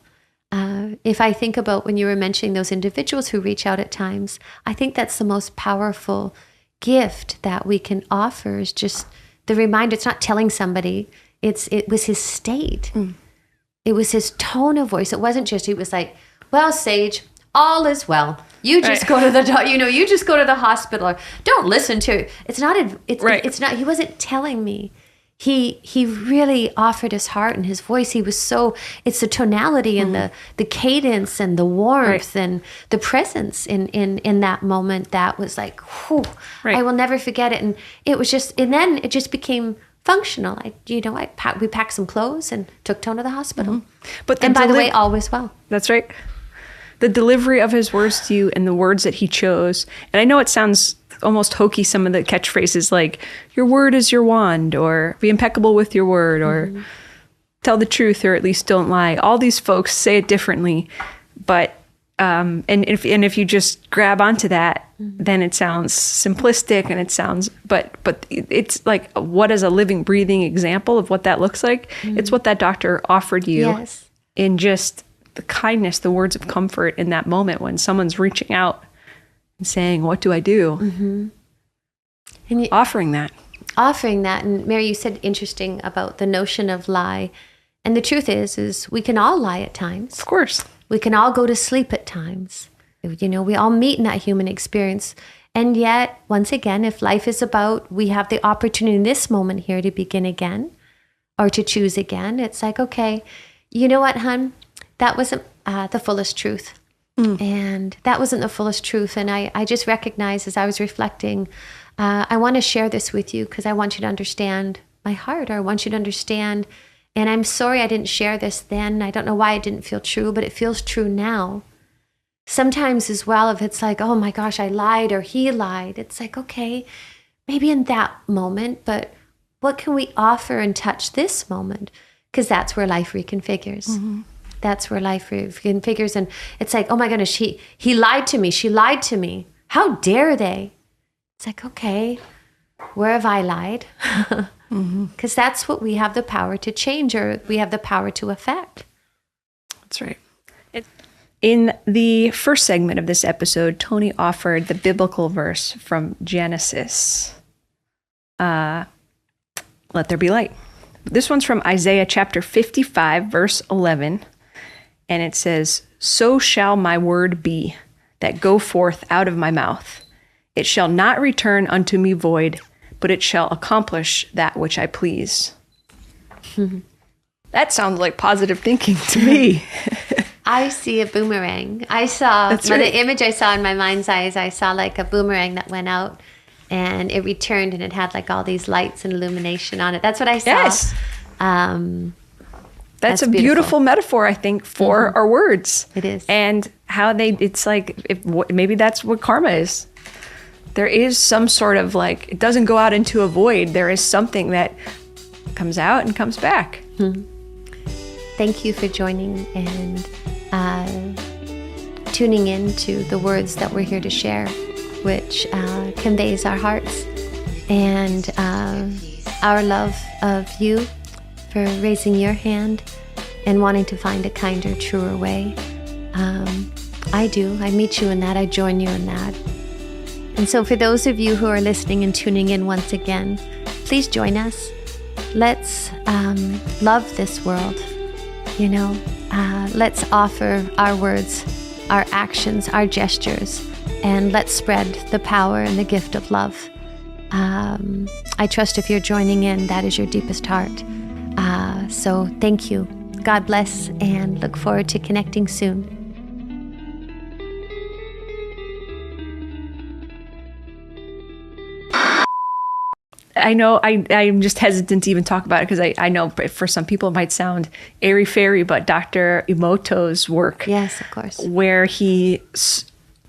If I think about when you were mentioning those individuals who reach out at times, I think that's the most powerful gift that we can offer is just the reminder. It's not telling somebody, it was his state. It was his tone of voice. It wasn't just, he was like, well, Sage, all is well. You just go to you just go to the hospital. Or don't listen to it. It's not, he wasn't telling me. He really offered his heart and his voice. He was it's the tonality and the cadence and the warmth and the presence in that moment that was like, whew, I will never forget it. And it was just, and then it just became functional. We packed some clothes and took Tony to the hospital. But by the way, all was well. That's right. the delivery of his words to you and the words that he chose. And I know it sounds almost hokey, some of the catchphrases like, your word is your wand, or be impeccable with your word, or tell the truth, or at least don't lie. All these folks say it differently, but and if you just grab onto that, then it sounds simplistic, and it sounds, but it's like, what is a living, breathing example of what that looks like? It's what that doctor offered you in just the kindness, the words of comfort in that moment when someone's reaching out and saying, what do I do? And offering that. And Mary, you said interesting about the notion of lie. And the truth is we can all lie at times. Of course. We can all go to sleep at times. You know, we all meet in that human experience. And yet, once again, if life is about, we have the opportunity in this moment here to begin again or to choose again. It's like, okay, you know what, hon? That wasn't the fullest truth. And that wasn't the fullest truth. And I just recognized as I was reflecting, I want to share this with you because I want you to understand my heart, or I want you to understand. And I'm sorry I didn't share this then. I don't know why it didn't feel true, but it feels true now. Sometimes as well, if it's like, oh my gosh, I lied or he lied, it's like, okay, maybe in that moment, but what can we offer and touch this moment? Because that's where life reconfigures. That's where life reconfigures. And it's like, oh my goodness, he lied to me. She lied to me. How dare they? It's like, okay, where have I lied? Because that's what we have the power to change, or we have the power to affect. That's right. In the first segment of this episode, Tony offered the biblical verse from Genesis. Let there be light. This one's from Isaiah chapter 55, verse 11. And it says, so shall my word be that go forth out of my mouth. It shall not return unto me void, but it shall accomplish that which I please. That sounds like positive thinking to me. I see a boomerang. I saw, the image I saw in my mind's eyes, I saw like a boomerang that went out and it returned, and it had like all these lights and illumination on it. That's what I saw. Yes. That's a beautiful metaphor, I think, for our words. It is. And how it's like, maybe that's what karma is. There is some sort of like, it doesn't go out into a void. There is something that comes out and comes back. Thank you for joining and tuning in to the words that we're here to share, which conveys our hearts and our love of you for raising your hand and wanting to find a kinder, truer way. I do. I meet you in that. I join you in that. And so for those of you who are listening and tuning in once again, please join us. Let's love this world. You know, let's offer our words, our actions, our gestures, and let's spread the power and the gift of love. I trust if you're joining in, that is your deepest heart. So thank you. God bless, and look forward to connecting soon. I know I'm just hesitant to even talk about it because I know for some people it might sound airy-fairy, but Dr. Emoto's work. Yes, of course. Where he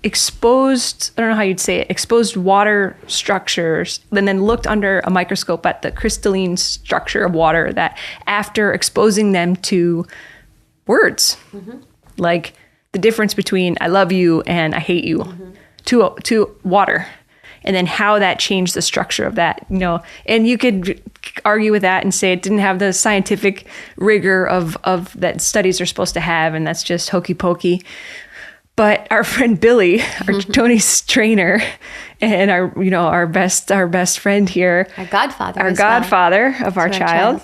exposed, I don't know how you'd say it, exposed water structures and then looked under a microscope at the crystalline structure of water that after exposing them to words, like the difference between I love you and I hate you to water. And then how that changed the structure of that, you know, and you could argue with that and say it didn't have the scientific rigor of that studies are supposed to have, and that's just hokey pokey. But our friend Billy, our Tony's trainer, and our best friend here, our godfather of our child.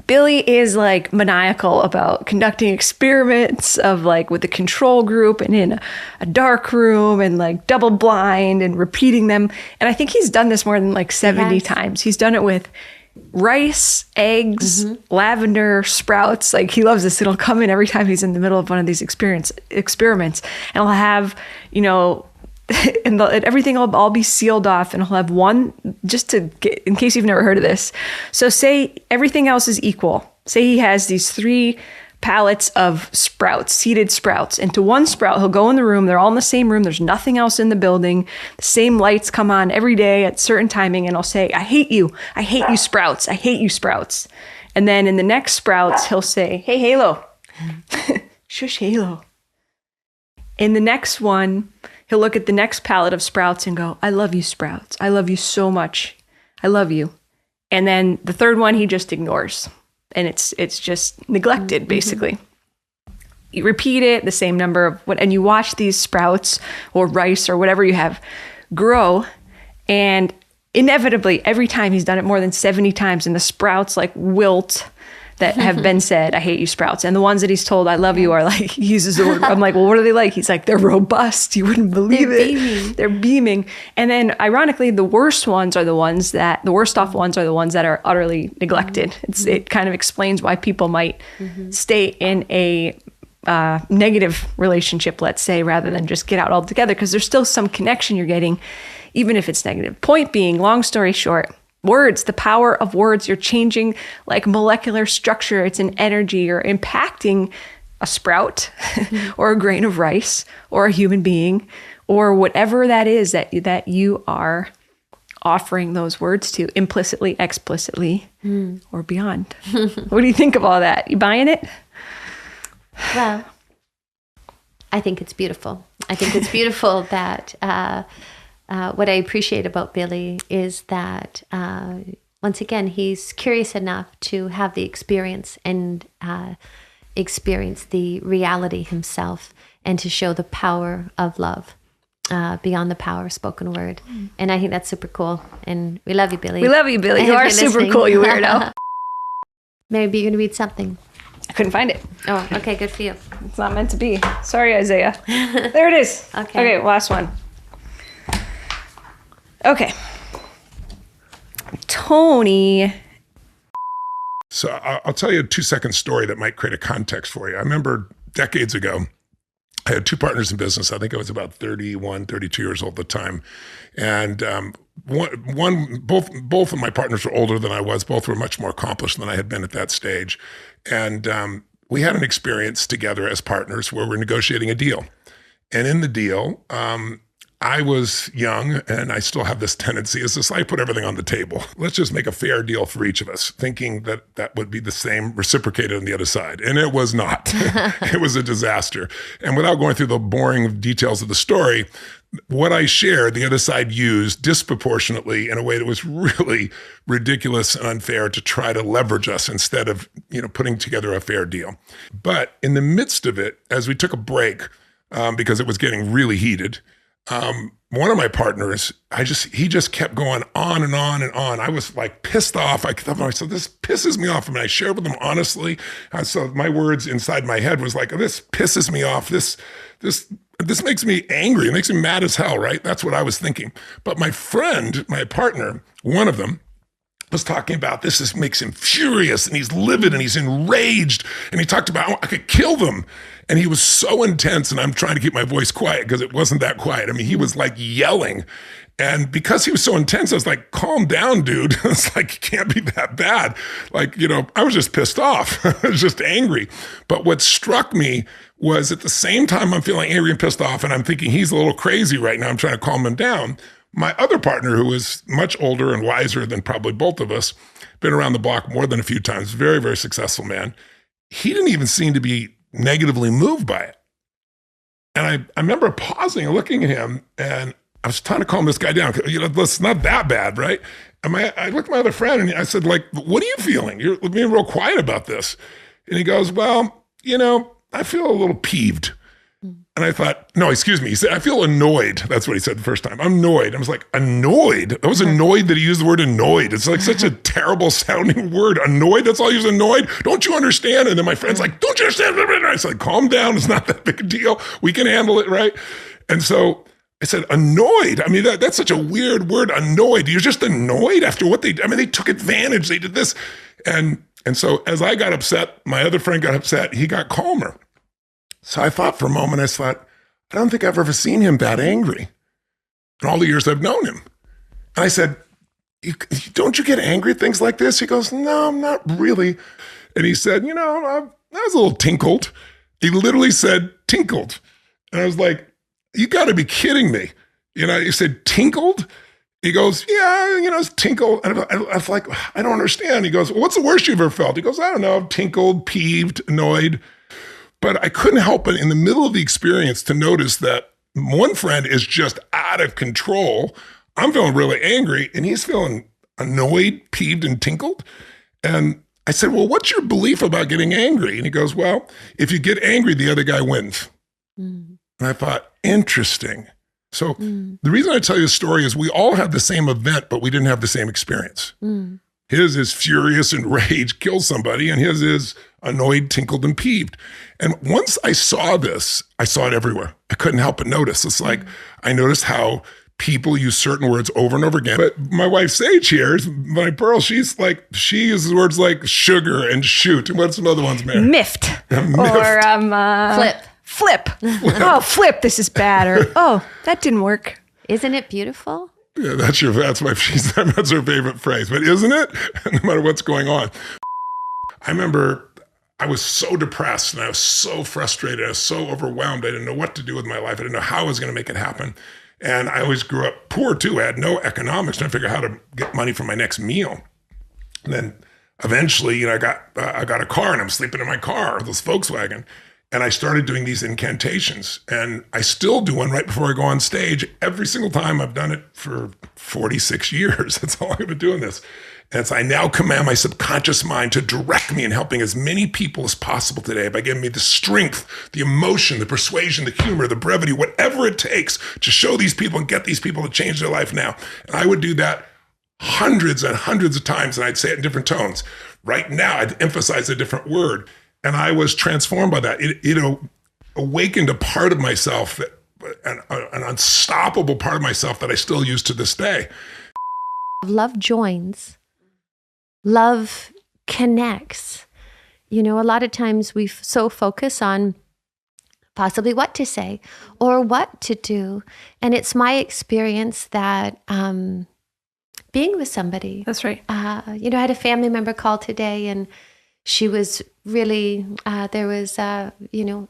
Billy is like maniacal about conducting experiments of like with the control group and in a dark room and like double blind and repeating them. And I think he's done this more than like 70 times. He's done it with rice, eggs, lavender, sprouts. Like he loves this. It'll come in every time he's in the middle of one of these experiments. And he'll have, and everything will all be sealed off, and he'll have one just to get, in case you've never heard of this. So say everything else is equal. Say he has these 3 pallets of sprouts, seeded sprouts. And to one sprout, he'll go in the room. They're all in the same room. There's nothing else in the building. The same lights come on every day at certain timing. And I'll say, I hate you. I hate you, sprouts. I hate you, sprouts. And then in the next sprouts, he'll say, hey, Halo. Shush, Halo. In the next one, he'll look at the next pallet of sprouts and go, I love you, sprouts. I love you so much. I love you. And then the third one, he just ignores. And it's just neglected, basically. You repeat it, the same number of and you watch these sprouts or rice or whatever you have grow. And inevitably, every time he's done it more than 70 times, and the sprouts like wilt that have been said, I hate you, sprouts. And the ones that he's told, I love you, are like, he uses the word, I'm like, well, what are they like? He's like, they're robust. You wouldn't believe it. Beaming. They're beaming. And then ironically, the worst off ones are the ones that are utterly neglected. It kind of explains why people might stay in a negative relationship, let's say, rather than just get out altogether, because there's still some connection you're getting, even if it's negative. Point being, long story short, words, the power of words, you're changing like molecular structure. It's an energy. You're impacting a sprout or a grain of rice or a human being or whatever that is that you are offering those words to, implicitly, explicitly, or beyond. What do you think of all that? You buying it? Well, I think it's beautiful. I think it's beautiful that what I appreciate about Billy is that, once again, he's curious enough to have the experience and experience the reality himself, and to show the power of love beyond the power of spoken word. And I think that's super cool. And we love you, Billy. We love you, Billy. You are super cool, you weirdo. Maybe you're going to read something. I couldn't find it. Oh, okay. Good for you. It's not meant to be. Sorry, Isaiah. There it is. Okay, last one. Okay. Tony. So I'll tell you a 2-second story that might create a context for you. I remember decades ago, I had 2 partners in business. I think I was about 31, 32 years old at the time. And both of my partners were older than I was. Both were much more accomplished than I had been at that stage. And we had an experience together as partners where we're negotiating a deal. And in the deal, I was young, and I still have this tendency, is just I put everything on the table. Let's just make a fair deal for each of us, thinking that that would be the same reciprocated on the other side. And it was not. It was a disaster. And without going through the boring details of the story, what I shared, the other side used disproportionately in a way that was really ridiculous and unfair to try to leverage us instead of, putting together a fair deal. But in the midst of it, as we took a break, because it was getting really heated, one of my partners, he just kept going on and on and on. I was like pissed off. I said, this pisses me off. I mean, I shared with him honestly. So my words inside my head was like, this pisses me off. This makes me angry. It makes me mad as hell, right? That's what I was thinking. But my friend, my partner, one of them, was talking about this makes him furious, and he's livid and he's enraged. And he talked about, I could kill them. And he was so intense, and I'm trying to keep my voice quiet because it wasn't that quiet. I mean, he was like yelling. And because he was so intense, I was like, calm down, dude. It's like, it can't be that bad. Like, I was just pissed off. I was just angry. But what struck me was at the same time I'm feeling angry and pissed off, and I'm thinking he's a little crazy right now, I'm trying to calm him down. My other partner, who was much older and wiser than probably both of us, been around the block more than a few times, very, very successful man. He didn't even seem to be negatively moved by it. And I remember pausing and looking at him, and I was trying to calm this guy down. It's not that bad, right? And I looked at my other friend and I said, like, what are you feeling? You're being real quiet about this. And he goes, well, I feel a little peeved. And I thought, no, excuse me. He said, I feel annoyed. That's what he said the first time. I'm annoyed. I was like, annoyed? I was annoyed that he used the word annoyed. It's like such a terrible sounding word. Annoyed? That's all he was, annoyed? Don't you understand? And then my friend's like, don't you understand? I was like, calm down. It's not that big a deal. We can handle it, right? And so I said, annoyed? I mean, that's such a weird word, annoyed. You're just annoyed after what they did. I mean, they took advantage. They did this. And so as I got upset, my other friend got upset. He got calmer. So I thought for a moment, I thought, I don't think I've ever seen him that angry in all the years I've known him. And I said, don't you get angry at things like this? He goes, no, not really. And he said, I was a little tinkled. He literally said tinkled. And I was like, you got to be kidding me. He said tinkled? He goes, yeah, it's tinkle. And I was like, I don't understand. He goes, well, what's the worst you've ever felt? He goes, I don't know, tinkled, peeved, annoyed. But I couldn't help but in the middle of the experience to notice that one friend is just out of control. I'm feeling really angry and he's feeling annoyed, peeved, and tinkled. And I said, well, what's your belief about getting angry? And he goes, well, if you get angry, the other guy wins. And I thought, interesting. So the reason I tell you the story is we all had the same event, but we didn't have the same experience. His is furious and rage, kill somebody, and his is annoyed, tinkled, and peeved. And once I saw this, I saw it everywhere. I couldn't help but notice. It's like, I noticed how people use certain words over and over again. But my wife Sage here, my pearl, she uses words like sugar and shoot. And what's some other ones, Mary? Miffed. Or flip. Oh, flip, this is bad. Or, oh, that didn't work. Isn't it beautiful? Yeah, that's her favorite phrase. But isn't it? No matter what's going on. I remember I was so depressed and I was so frustrated. I was so overwhelmed. I didn't know what to do with my life. I didn't know how I was going to make it happen. And I always grew up poor too. I had no economics, trying to figure out how to get money for my next meal. And then eventually, I got a car and I'm sleeping in my car, this Volkswagen. And I started doing these incantations. And I still do one right before I go on stage. Every single time. I've done it for 46 years. That's how long I've been doing this. And so I now command my subconscious mind to direct me in helping as many people as possible today by giving me the strength, the emotion, the persuasion, the humor, the brevity, whatever it takes to show these people and get these people to change their life now. And I would do that hundreds and hundreds of times, and I'd say it in different tones. Right now, I'd emphasize a different word. And I was transformed by that. It awakened a part of myself, an unstoppable part of myself that I still use to this day. Love joins. Love connects. A lot of times we so focus on possibly what to say or what to do. And it's my experience that being with somebody. That's right. I had a family member call today and she was really, there was, a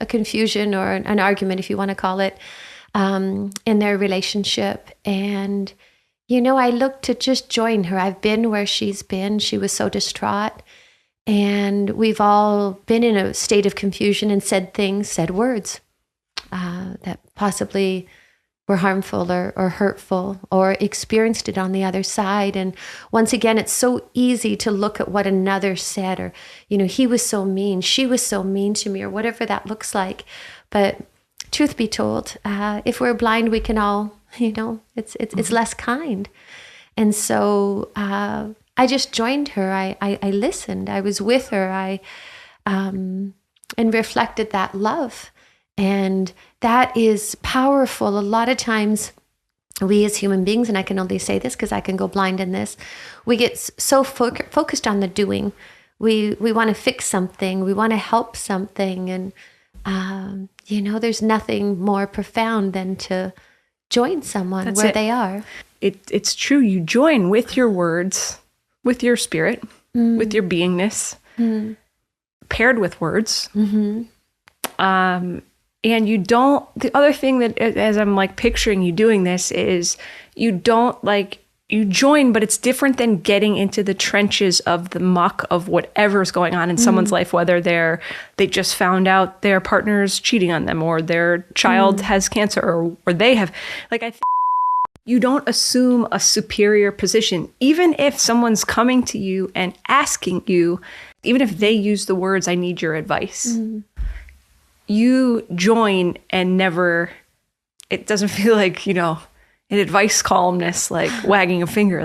confusion or an argument, if you want to call it, in their relationship. And I looked to just join her. I've been where she's been. She was so distraught. And we've all been in a state of confusion and said words that possibly were harmful or hurtful or experienced it on the other side. And once again, it's so easy to look at what another said or, he was so mean, she was so mean to me or whatever that looks like. But truth be told, if we're blind, we can all, it's less kind. And so I just joined her. I listened. I was with her. And reflected that love. And that is powerful. A lot of times we as human beings, and I can only say this because I can go blind in this, we get so focused on the doing. We want to fix something. We want to help something. And, there's nothing more profound than to join someone That's where it. they are. It's true. You join with your words, with your spirit, with your beingness, paired with words. And you don't, the other thing that as I'm like picturing you doing this is you don't you join, but it's different than getting into the trenches of the muck of whatever's going on in someone's life, whether they just found out their partner's cheating on them or their child has cancer or they have, you don't assume a superior position. Even if someone's coming to you and asking you, even if they use the words, I need your advice. You join and never, it doesn't feel like, an advice columnist, wagging a finger,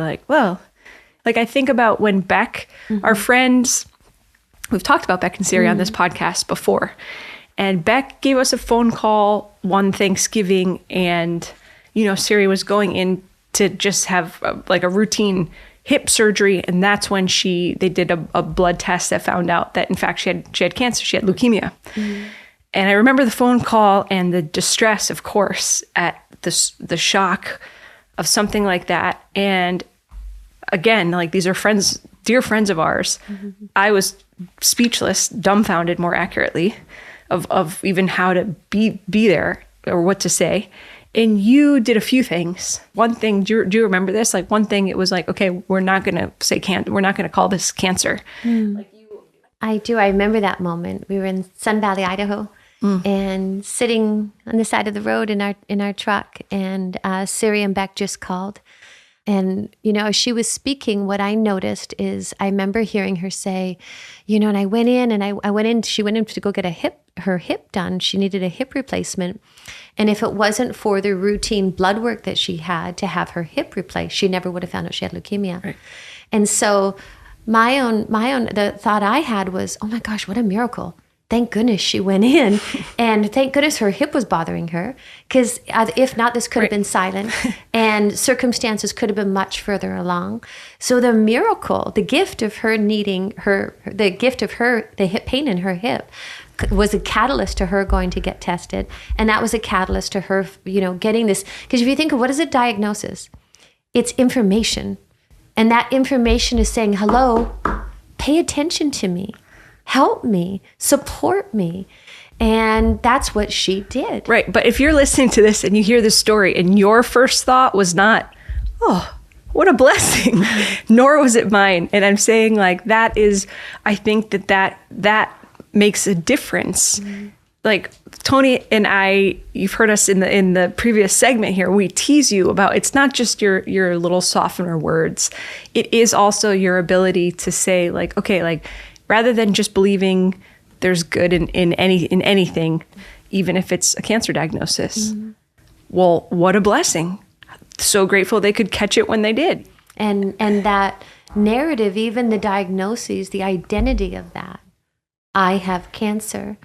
I think about when Beck, our friends, we've talked about Beck and Siri on this podcast before, and Beck gave us a phone call one Thanksgiving and, Siri was going in to just have a routine hip surgery. And that's when they did a blood test that found out that in fact she had cancer, she had leukemia. And I remember the phone call and the distress, of course, at the shock of something like that. And again, these are friends, dear friends of ours. I was speechless, dumbfounded more accurately, of even how to be there or what to say. And you did a few things. One thing, do you remember this? Like one thing, it was like, okay, we're not going to say we're not going to call this cancer. I do. I remember that moment. We were in Sun Valley, Idaho, and sitting on the side of the road in our truck, and Siri and Beck just called. And, as she was speaking, what I noticed is I remember hearing her say, and I went in, she went in to go get her hip done. She needed a hip replacement. And if it wasn't for the routine blood work that she had to have her hip replaced, she never would have found out she had leukemia. Right. And so the thought I had was, oh my gosh, what a miracle. Thank goodness she went in, and thank goodness her hip was bothering her, because if not, this could have been silent, and circumstances could have been much further along. So the miracle, the gift of her the hip pain in her hip was a catalyst to her going to get tested, and that was a catalyst to her, getting this. Because if you think of what is a diagnosis, it's information, and that information is saying, hello, pay attention to me. Help me, support me. And that's what she did. Right. But if you're listening to this and you hear this story and your first thought was not, oh, what a blessing, nor was it mine. And I'm saying like that is, I think that makes a difference. Mm-hmm. Like Tony and I, you've heard us in the previous segment here, we tease you about, it's not just your little softener words. It is also your ability to say like, okay, like, rather than just believing there's good in anything, even if it's a cancer diagnosis. Mm-hmm. Well, what a blessing. So grateful they could catch it when they did. And that narrative, even the diagnoses, the identity of that, I have cancer.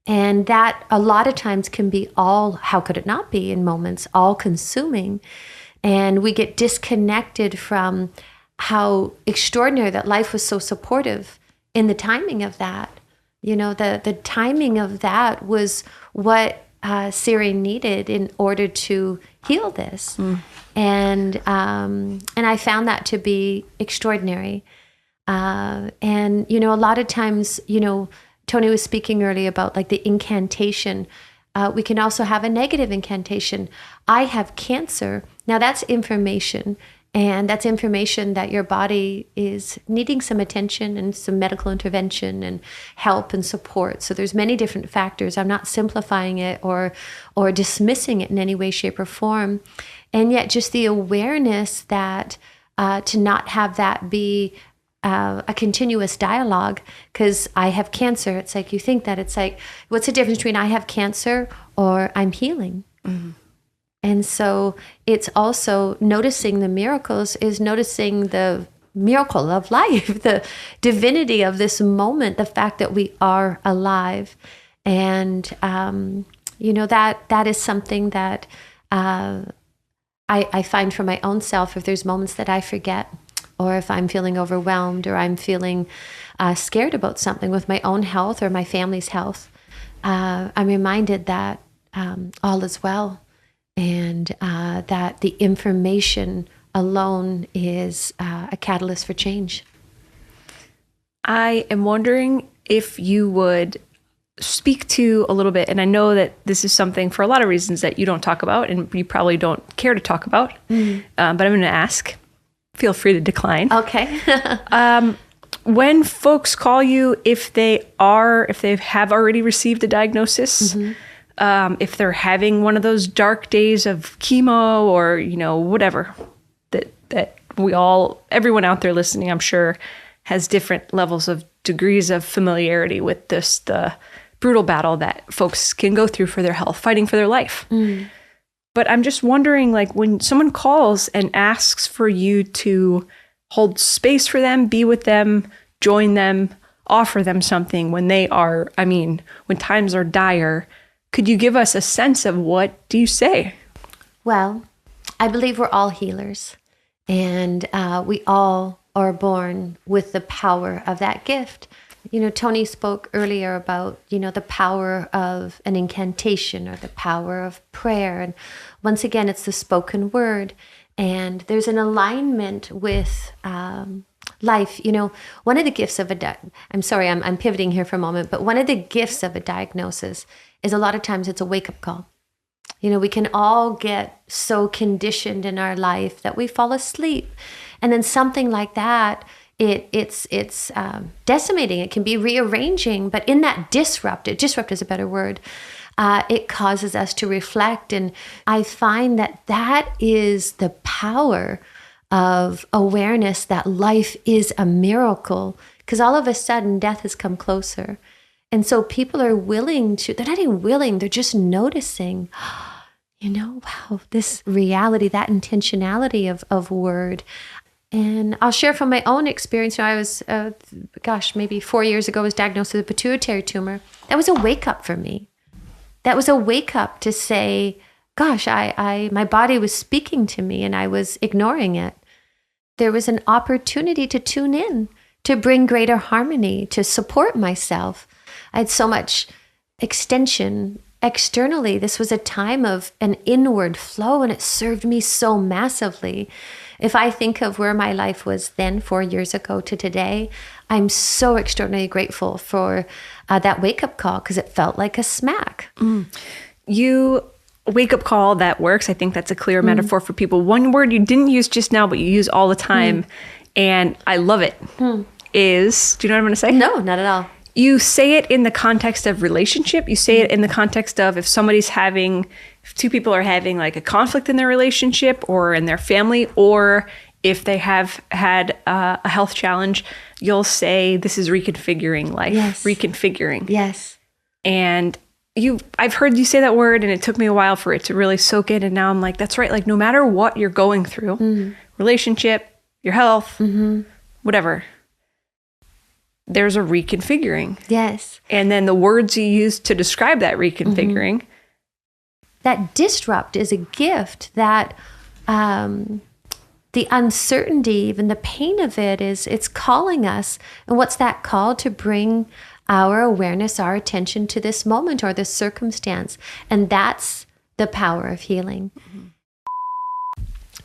And that a lot of times can be how could it not be in moments, all consuming. And we get disconnected from how extraordinary that life was so supportive in the timing of that. The timing of that was what Siri needed in order to heal this. And I found that to be extraordinary. And, a lot of times, Tony was speaking earlier about like the incantation. We can also have a negative incantation. I have cancer. Now that's information. And that's information that your body is needing some attention and some medical intervention and help and support. So there's many different factors. I'm not simplifying it or dismissing it in any way, shape, or form. And yet just the awareness that to not have that be a continuous dialogue, because I have cancer. It's like you think that. It's like, what's the difference between I have cancer or I'm healing? Mm-hmm. And so it's also noticing the miracles, is noticing the miracle of life, the divinity of this moment, the fact that we are alive. And, that is something that I find for my own self. If there's moments that I forget, or if I'm feeling overwhelmed, or I'm feeling scared about something with my own health or my family's health, I'm reminded that all is well. And that the information alone is a catalyst for change. I am wondering if you would speak to a little bit, and I know that this is something for a lot of reasons that you don't talk about and you probably don't care to talk about, but I'm going to ask. Feel free to decline. Okay. When folks call you, if they have already received a diagnosis, mm-hmm. If they're having one of those dark days of chemo or, whatever, that everyone out there listening, I'm sure, has different levels of degrees of familiarity with the brutal battle that folks can go through for their health, fighting for their life. Mm. But I'm just wondering, like, when someone calls and asks for you to hold space for them, be with them, join them, offer them something when when times are dire, could you give us a sense of what do you say? Well, I believe we're all healers, and we all are born with the power of that gift. Tony spoke earlier about, the power of an incantation or the power of prayer. And once again, it's the spoken word. And there's an alignment with life, one of the gifts of I'm sorry, I'm pivoting here for a moment, but one of the gifts of a diagnosis is a lot of times it's a wake-up call. We can all get so conditioned in our life that we fall asleep. And then something like that, it's decimating. It can be rearranging, but in that disrupt is a better word. It causes us to reflect. And I find that is the power of awareness that life is a miracle, because all of a sudden death has come closer. And so people are they're not even willing, they're just noticing, wow, this reality, that intentionality of word. And I'll share from my own experience. I was, maybe 4 years ago, I was diagnosed with a pituitary tumor. That was a wake up for me. That was a wake up to say, gosh, my body was speaking to me and I was ignoring it. There was an opportunity to tune in, to bring greater harmony, to support myself. I had so much extension externally. This was a time of an inward flow, and it served me so massively. If I think of where my life was then 4 years ago to today, I'm so extraordinarily grateful for that wake-up call, because it felt like a smack. You wake-up call, that works. I think that's a clear metaphor for people. One word you didn't use just now, but you use all the time, and I love it, is, do you know what I'm going to say? No, not at all. You say it in the context of relationship. You say it in the context of if two people are having like a conflict in their relationship or in their family, or if they have had a health challenge, you'll say, this is reconfiguring life. Yes. Reconfiguring. Yes. And I've heard you say that word, and it took me a while for it to really soak in. And now I'm like, that's right. Like, no matter what you're going through, relationship, your health, whatever, there's a reconfiguring. Yes. And then the words you use to describe that reconfiguring. That disrupt is a gift that the uncertainty, even the pain of it's calling us. And what's that call? To bring our awareness, our attention to this moment or this circumstance. And that's the power of healing.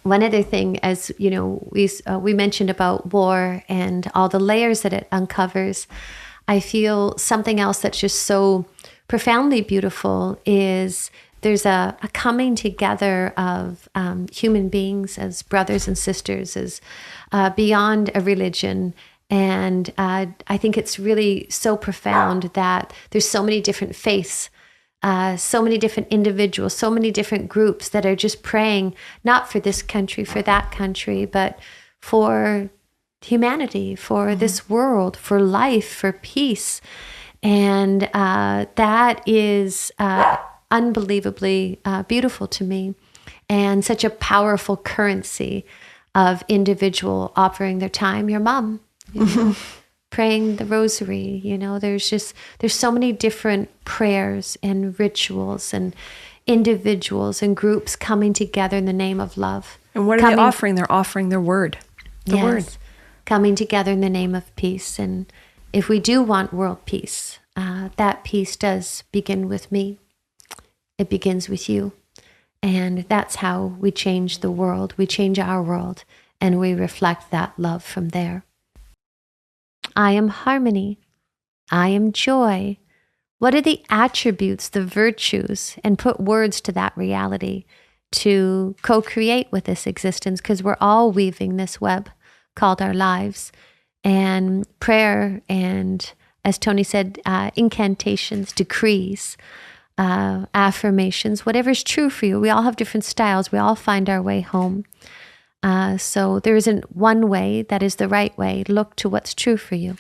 One other thing, as you know, we mentioned about war and all the layers that it uncovers. I feel something else that's just so profoundly beautiful is there's a coming together of human beings as brothers and sisters, as beyond a religion. And I think it's really so profound that there's so many different faiths, so many different individuals, so many different groups that are just praying, not for this country, for that country, but for humanity, for this world, for life, for peace. And that is unbelievably beautiful to me, and such a powerful currency of individual offering their time. Your mom, praying the rosary, there's so many different prayers and rituals and individuals and groups coming together in the name of love. And what are they offering? They're offering their word. The word. Coming together in the name of peace. And if we do want world peace, that peace does begin with me. It begins with you. And that's how we change the world. We change our world, and we reflect that love from there. I am harmony. I am joy. What are the attributes, the virtues, and put words to that reality to co-create with this existence, because we're all weaving this web called our lives. And prayer and, as Tony said, incantations, decrees, affirmations, whatever's true for you. We all have different styles. We all find our way home. So there isn't one way that is the right way. Look to what's true for you.